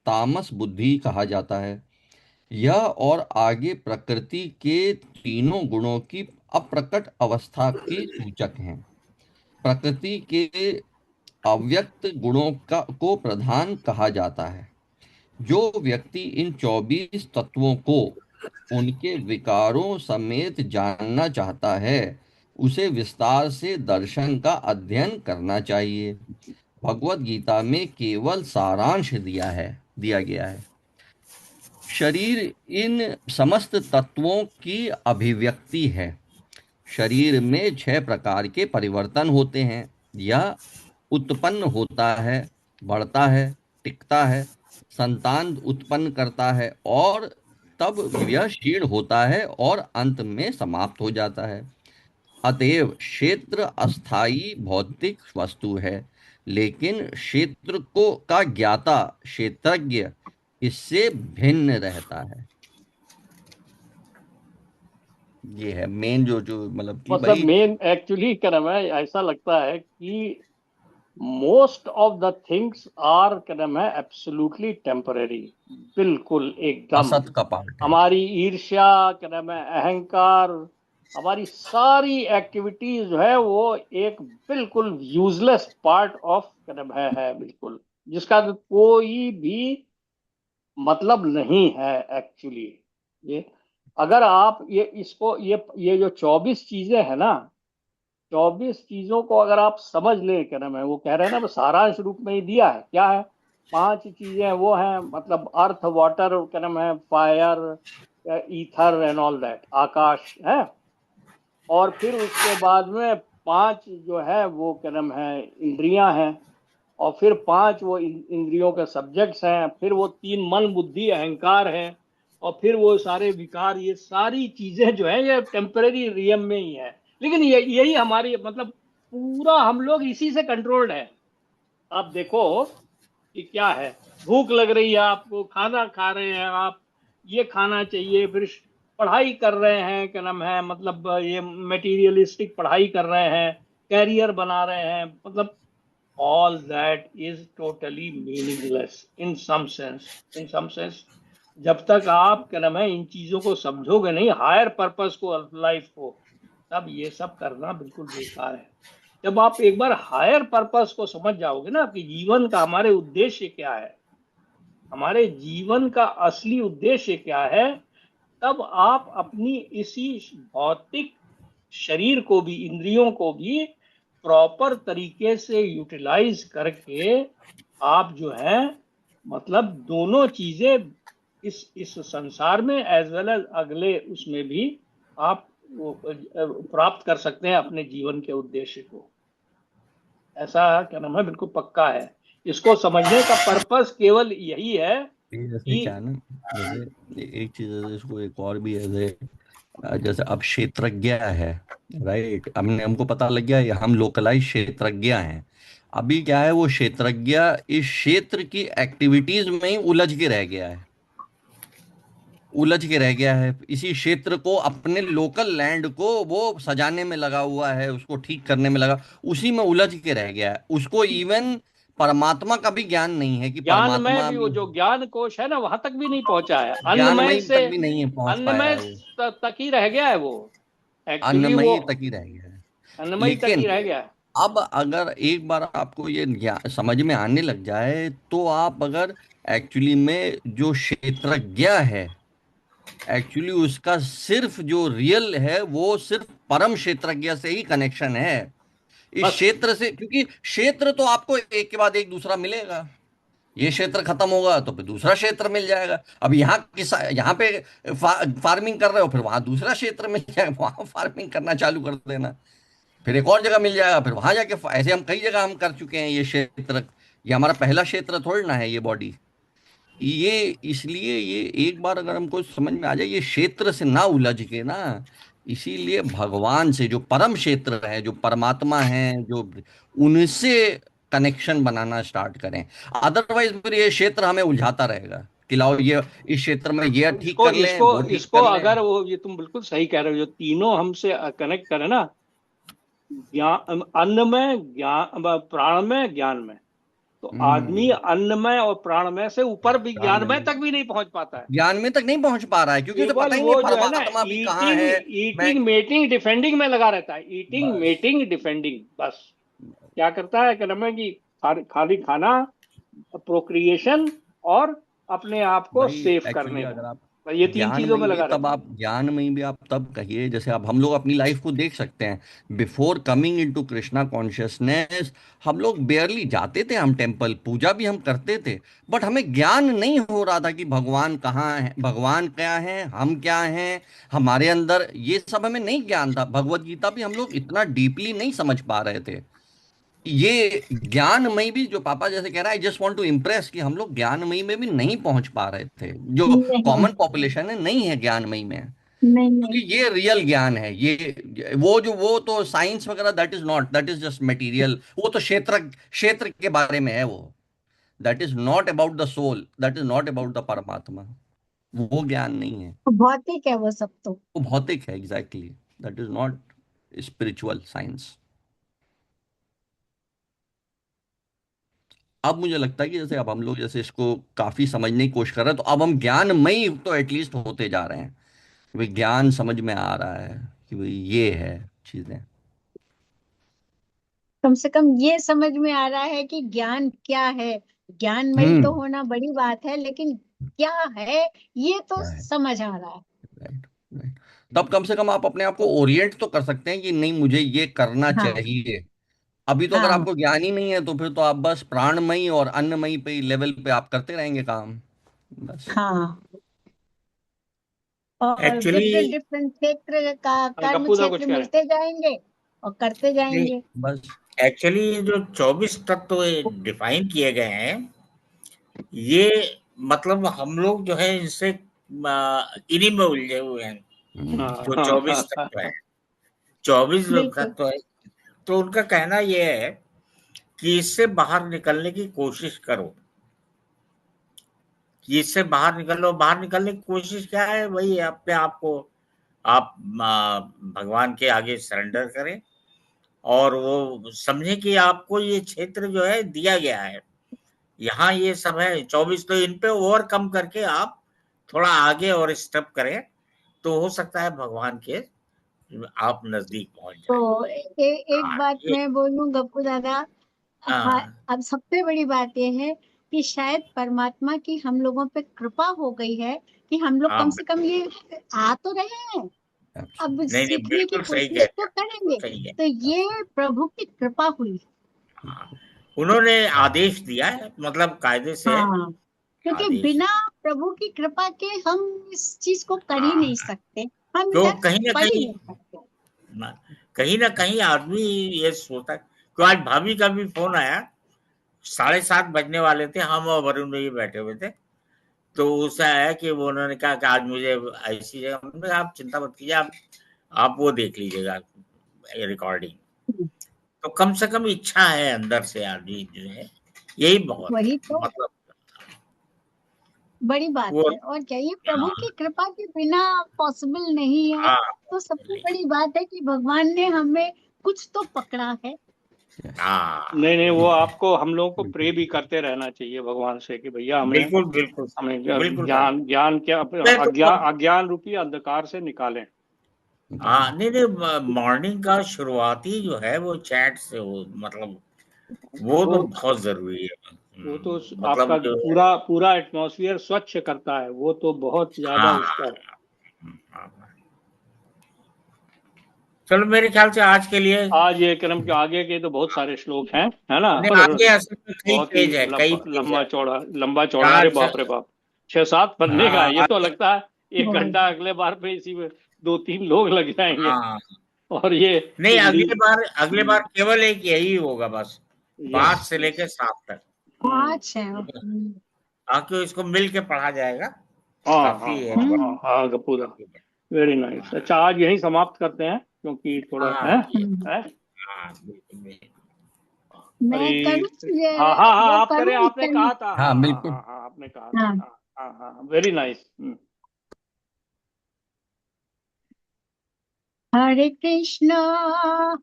तामस बुद्धि कहा जाता है। यह और आगे प्रकृति के तीनों गुणों की अप्रकट अवस्था की सूचक हैं। प्रकृति के अव्यक्त गुणों को प्रधान कहा जाता है। जो व्यक्ति इन 24 तत्वों को उनके विकारों समेत जानना चाहता है, उसे विस्तार से दर्शन का अध्ययन करना चाहिए। भगवत गीता में केवल सारांश दिया गया है। शरीर इन समस्त तत्वों की अभिव्यक्ति है। शरीर में 6 प्रकार के परिवर्तन होते हैं। यह उत्पन्न होता है, बढ़ता है, टिकता है, संतान उत्पन्न करता है और तब यह क्षीण होता है और अंत में समाप्त हो जाता है। अतएव क्षेत्र अस्थाई भौतिक वस्तु है, लेकिन क्षेत्र को का ज्ञाता क्षेत्रज्ञ इससे भिन्न रहता है। ये है मेन जो जो मतलब कि मतलब भाई। मेन एक्चुअली क्या नाम है, ऐसा लगता है कि most of the things are क्या नाम है एब्सोल्युटली टेम्पररी, बिल्कुल एकदम। असत का पार्ट है। हमारी ईर्ष्या, क्या नाम है अहंकार, हमारी सारी एक्टिविटीज जो है वो एक बिल्कुल यूजलेस पार्ट ऑफ क्या नाम है बिल्कुल, जिसका कोई भी मतलब नहीं है एक्चुअली। ये अगर आप ये इसको ये जो 24 चीजें हैं ना, 24 चीजों को अगर आप समझ लें, क्या नाम है वो कह रहे हैं ना, सारांश रूप में ही दिया है। क्या है? 5 चीजें वो हैं, मतलब अर्थ, वाटर, क्या नाम है fire, ether and all that, आकाश है। और फिर उसके बाद में 5 जो है वो क्या नाम है इंद्रियां हैं, और फिर 5 वो इंद्रियों के सब्जेक्ट्स हैं, फिर वो 3 मन बुद्धि अहंकार है, और फिर वो सारे विकार। ये सारी चीजें जो है ये टेम्पररी रियम में ही है, लेकिन ये यही हमारी मतलब पूरा हम लोग इसी से कंट्रोल्ड है। आप देखो कि क्या है, भूख लग रही है आपको, खाना खा रहे हैं आप, ये खाना चाहिए, फिर पढ़ाई कर रहे हैं, क्या नाम है मतलब ये मटेरियलिस्टिक पढ़ाई कर रहे हैं, कैरियर बना रहे हैं, मतलब all that is totally meaningless in some sense, in some sense। जब तक आप क्या नाम है इन चीजों को समझोगे नहीं, हायर पर्पस को, लाइफ को, तब ये सब करना बिल्कुल बेकार है। जब आप एक बार हायर पर्पस को समझ जाओगे ना, आपके जीवन का हमारे उद्देश्य क्या है, हमारे जीवन का असली उद्देश्य क्या है, तब आप अपनी इसी भौतिक शरीर को भी, इंद्रियों को भी प्रॉपर तरीके से यूटिलाइज करके आप जो है मतलब दोनों चीजें इस संसार में एज वेल एज अगले उसमें भी आप प्राप्त कर सकते हैं अपने जीवन के उद्देश्य को। ऐसा क्या नाम है बिल्कुल पक्का है। इसको समझने का पर्पस केवल यही है ये जैसे क्या कि है ना, जैसे एक चीज है इसको एक और भी है, जैसे जैसे अब क्षेत्रज्ञ है, राइट, हमने हमको पता लग गया ये हम लोकलाइज क्षेत्रज्ञ हैं। अभी क्या है, वो क्षेत्रज्ञ इस क्षेत्र की एक्टिविटीज में ही उलझ के रह गया है, उलझ के रह गया है। इसी क्षेत्र को, अपने लोकल लैंड को वो सजाने में लगा हुआ है, उसको ठीक करने में लगा, उसी में उलझ के रह गया है। उसको इवन परमात्मा का भी ज्ञान नहीं है कि ज्ञान में परमात्मा भी वो भी जो ज्ञान कोश है ना वहां तक भी नहीं पहुंचा है, अन्नमय ज्ञानमयी से, तक भी नहीं पहुंच पाया अन्नमय है वो, तक ही रह गया है वो। एक्चुअली वो अन्नमयी तक ही रह गया है। अन्नमय तक ही लेकिन रह गया है। अब अगर एक बार आपको ये समझ में आने लग जाए, तो आप अगर एक्चुअली में जो क्षेत्रज्ञ है, एक्चुअली उसका सिर्फ जो रियल है वो सिर्फ परम क्षेत्रज्ञ से ही कनेक्शन है, इस बस क्षेत्र से। क्योंकि क्षेत्र तो आपको एक के बाद एक दूसरा मिलेगा, ये क्षेत्र खत्म होगा तो फिर दूसरा क्षेत्र मिल जाएगा। अब यहाँ यहाँ पे फार्मिंग कर रहे हो, फिर वहां दूसरा क्षेत्र मिल जाएगा, वहां फार्मिंग करना चालू कर देना, फिर एक और जगह मिल जाएगा, फिर वहां जाके ऐसे हम कई जगह हम कर चुके हैं ये क्षेत्र। ये हमारा पहला क्षेत्र थोड़ी ना है ये बॉडी। ये इसलिए ये एक बार अगर हमको समझ में आ जाए, ये क्षेत्र से ना उलझ के ना, इसीलिए भगवान से जो परम क्षेत्र है, जो परमात्मा है, जो उनसे कनेक्शन बनाना स्टार्ट करें। अदरवाइज फिर ये क्षेत्र हमें उलझाता रहेगा कि लाओ ये इस क्षेत्र में ये ठीक इसको कर लें, इसको वो ठीक इसको कर अगर लें। वो, ये तुम बिल्कुल सही कह रहे हो, जो तीनों हमसे कनेक्ट करें ना, ज्ञान, अन्न में, ज्ञान, प्राण में, ज्ञान में, तो आदमी हम्म। अन्नमय और प्राणमय से ऊपर भी ज्ञान में ज्ञानमय नहीं, तक भी नहीं पहुंच पाता है। ज्ञान में तक नहीं पहुंच पा रहा है, क्योंकि उसे केवल पता ही नहीं वो जो है ना परमात्मा भी कहाँ ईटिंग है। मैं ईटिंग मेटिंग डिफेंडिंग में लगा रहता है, ईटिंग बस मेटिंग डिफेंडिंग, बस। क्या करता है क्या नाम है कि खाली खाना, प्रोक्रिएशन, और अपने आप को भाई सेफ एक्चुअली करने अगर में। ये तीन चीजों में ज्ञानमयी भी लगा तब रहता आप ज्ञानमयी भी आप तब कहिए, जैसे अब हम लोग अपनी लाइफ को देख सकते हैं, before coming into Krishna consciousness हम लोग बेयरली जाते थे, हम टेम्पल पूजा भी हम करते थे, बट हमें ज्ञान नहीं हो रहा था कि भगवान कहाँ है, भगवान क्या है, हम क्या हैं, हमारे अंदर ये सब हमें नहीं ज्ञान था। भगवत गीता भी हम लोग इतना डीपली नहीं समझ पा रहे थे। ये ज्ञानमयी भी जो पापा जैसे कह रहा है, I just want to impress कि हम लोग ज्ञानमयी में भी नहीं पहुंच पा रहे थे, जो नहीं कॉमन पॉपुलेशन है नहीं है ज्ञानमयी में। नहीं नहीं। क्योंकि ये रियल ज्ञान है, ये वो जो वो तो साइंस वगैरह that is not, that is just material, वो तो क्षेत्र क्षेत्र के बारे में है वो। That is not about the soul, that is not about the परमात्मा। वो ज्ञान नहीं है, भौतिक है वो सब तो। वो भौतिक है, exactly. That is not spiritual science. अब मुझे लगता है कि जैसे अब हम लोग जैसे इसको काफी समझने की कोशिश कर रहे हैं, तो अब हम ज्ञानमयी तो एटलीस्ट होते जा रहे हैं। भाई ज्ञान समझ में आ रहा है कि भाई ये है चीजें। कम से कम ये समझ में आ रहा है कि ज्ञान क्या है। ज्ञानमयी तो हम्म। होना बड़ी बात है, लेकिन क्या है ये तो क्या है, समझ आ रहा है। Right, right. तब कम से कम आप अपने आप को ओरिएंट तो कर सकते हैं कि नहीं मुझे ये करना हाँ चाहिए। अभी तो अगर हाँ आपको ज्ञान ही नहीं है तो फिर तो आप बस प्राणमयी और अन्नमयी पे लेवल पे आप करते रहेंगे काम, बस। हाँ। और एक्चुअली डिफरेंट डिफरेंट क्षेत्र का कर्म गप्पू दा कुछ क्षेत्र कह रहे हैं। मिलते जाएंगे और करते जाएंगे। बस। एक्चुअली जो 24 तत्व डिफाइन किए गए हैं, ये मतलब हम लोग जो है इससे इन्हीं में उलझे हुए हैं। हम्म। जो हाँ 24 तत्व है, 24 जो बिल्कुल। तत्व है, तो उनका कहना ये है कि इससे बाहर निकलने की कोशिश करो, कि इससे बाहर निकलो। बाहर निकलने की कोशिश क्या है? वही अपने आप को आप भगवान के आगे सरेंडर करें, और वो समझें कि आपको ये क्षेत्र जो है दिया गया है, यहाँ ये सब है 24, तो इन पे ओवरकम करके आप थोड़ा आगे और स्टेप करें, तो हो सकता है भगवान के आप नजदीक पहुंच जाए। तो एक हाँ, बात ये मैं बोलूं गप्पू दादा। हाँ। हाँ, अब सबसे बड़ी बात यह है कि शायद परमात्मा की हम लोगों पे कृपा हो गई है कि हम लोग हाँ, कम से कम ये आ तो रहे हैं। अब एब्सोल्युटली। नहीं, नहीं, सीखने की बिल्कुल सही कह कोशिश रहे तो हैं, बिल्कुल करेंगे। सही है। तो ये प्रभु की कृपा हुई। हाँ, उन्होंने आदेश दिया है, मतलब कायदे से हाँ, क्योंकि आदेश बिना है। प्रभु की कृपा के हम इस चीज को कर ही हाँ, नहीं सकते। हम तो इधर पढ़ ही नहीं सकते। कहीं ना कहीं आदमी ये सोचता है कि आज भाभी का भी फोन आया, 7:30 बजने वाले थे, हम और वरुण भाई बैठे हुए थे, तो उससे आया कि वो उन्होंने कहा कि आज मुझे ऐसी जगह, हमने कहा आप चिंता मत कीजिए, आप वो देख लीजिएगा रिकॉर्डिंग। तो कम से कम इच्छा है अंदर से, आदमी जो है, यही बहुत है, वही तो मतलब बड़ी बात वो। है। और क्या ये प्रभु हाँ, की कृपा के बिना पॉसिबल नहीं है। हाँ, तो सबसे बड़ी बात है कि भगवान ने हमें कुछ तो पकड़ा है। यस। नहीं नहीं, वो बिल्कुल, आपको हम लोगों को प्रे बिल्कुल। भी करते रहना चाहिए भगवान से कि भैया हमें बिल्कुल, बिल्कुल, हमें बिल्कुल करना। ज्ञान ज्ञान क्या मैं तो अज्ञान अज्ञान रूपी अंधकार से निकालें। निकालें। हाँ, नहीं, नहीं, मॉर्निंग का शुरुआती जो है वो चैट से हो, मतलब वो वो तो बहुत ज़रूरी है। वो तो मतलब आपका जो है, पूरा पूरा एटमॉस्फेयर स्वच्छ करता है, वो तो बहुत ज्यादा हाँ, उसका। हाँ। चलो, मेरे ख्याल से आज के लिए, आज ये क्रम के आगे के तो बहुत सारे श्लोक हैं, है ना? नहीं, और आगे असल में कई बहुत ही पेज है, कई पेज है। लंबा चौड़ा, अरे 4 से, बाप रे बाप, 6-7 पन्ने का है। ये तो आगे, लगता है एक बहुत। घंटा अगले बार पे इसी में 2-3 लोग लग जाएंगे। हाँ, और ये नहीं, हिंदी। अगले बार केवल एक यही होगा बस, यस 5 से यस। लेके 7 तक। पाँच है। ताकि इसको मिल के पढ़ा जाएगा, हाँ हाँ काफ़ी है। हाँ हाँ हाँ गपूरा। Very nice. अच्छा, आज यहीं समाप्त करते हैं क्योंकि थोड़ा है, हाँ, ये, है? हाँ, बिल्कुल, बिल्कुल। हरी मैं करूँ हाँ हाँ हाँ, वो आप करें, करूँ आपने कहा था, हाँ हाँ हाँ बिल्कुल। हाँ हाँ, आपने कहा था, हाँ। हाँ हाँ हाँ, वेरी नाइस। हरे कृष्णा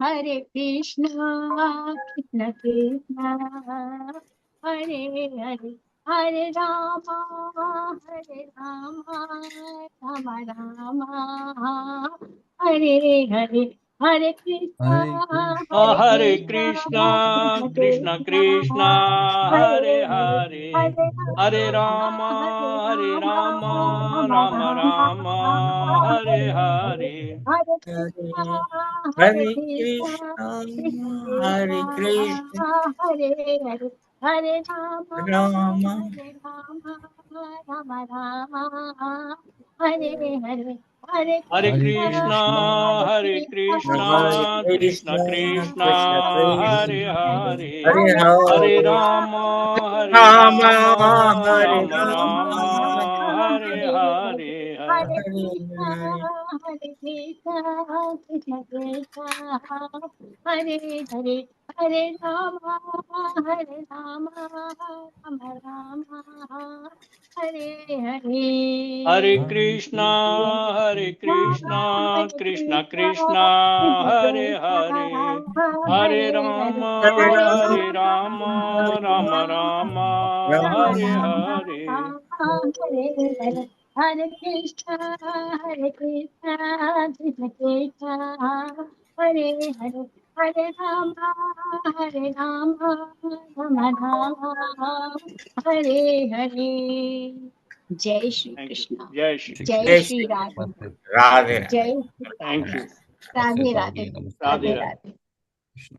हरे कृष्णा कृष्ण कृष्णा हरे हरे हरे रामा हरे रामा राम रामा हरे हरे हरे कृष्णा हरे कृष्ण हरे हरे कृष्णा कृष्णा कृष्ण कृष्ण कृष्णा कृष्ण हरे हरे हरे हरे हरे हरे रामा रामा हरे हरे हरे राम राम राम हरे हरे हरे हरे कृष्णा कृष्ण कृष्ण हरे कृष्ण कृष्णा हरे हरे हरे राम राम राम राम हरे हरे हरे हरे हरे कृष्णा कृष्णा कृष्ण कृष्ण कृष्ण कृष्ण कृष्ण हरे हरे हरे हरे हरे राम राम हरे राम राम राम हरे हरे हरे हरे कृष्णा हरे कृष्ण कृष्ण हरे हरे हरे राम राम राम हरे हरे हरे हरे कृष्णा हरे कृष्ण कृष्णा कृष्ण कृष्ण हरे कृष्ण हरे हरे हरे हरे हरे राम राम राम राम हरे हरे हरे हरे हरे कृष्ण कृष्ण कृष्ण हरे हरे हरे राम राम हरे हरे जय श्री थैंक यू कृष्ण जय श्री श्री कृष्ण जय जय श्री श्री राधे कृष्ण कृष्ण। राधे राधे जय श्री थैंक राधे यू नमस्ते राधे प्रभु राधे जी, नमस्ते राधे राधे प्रभु। राधे राधे कृष्ण।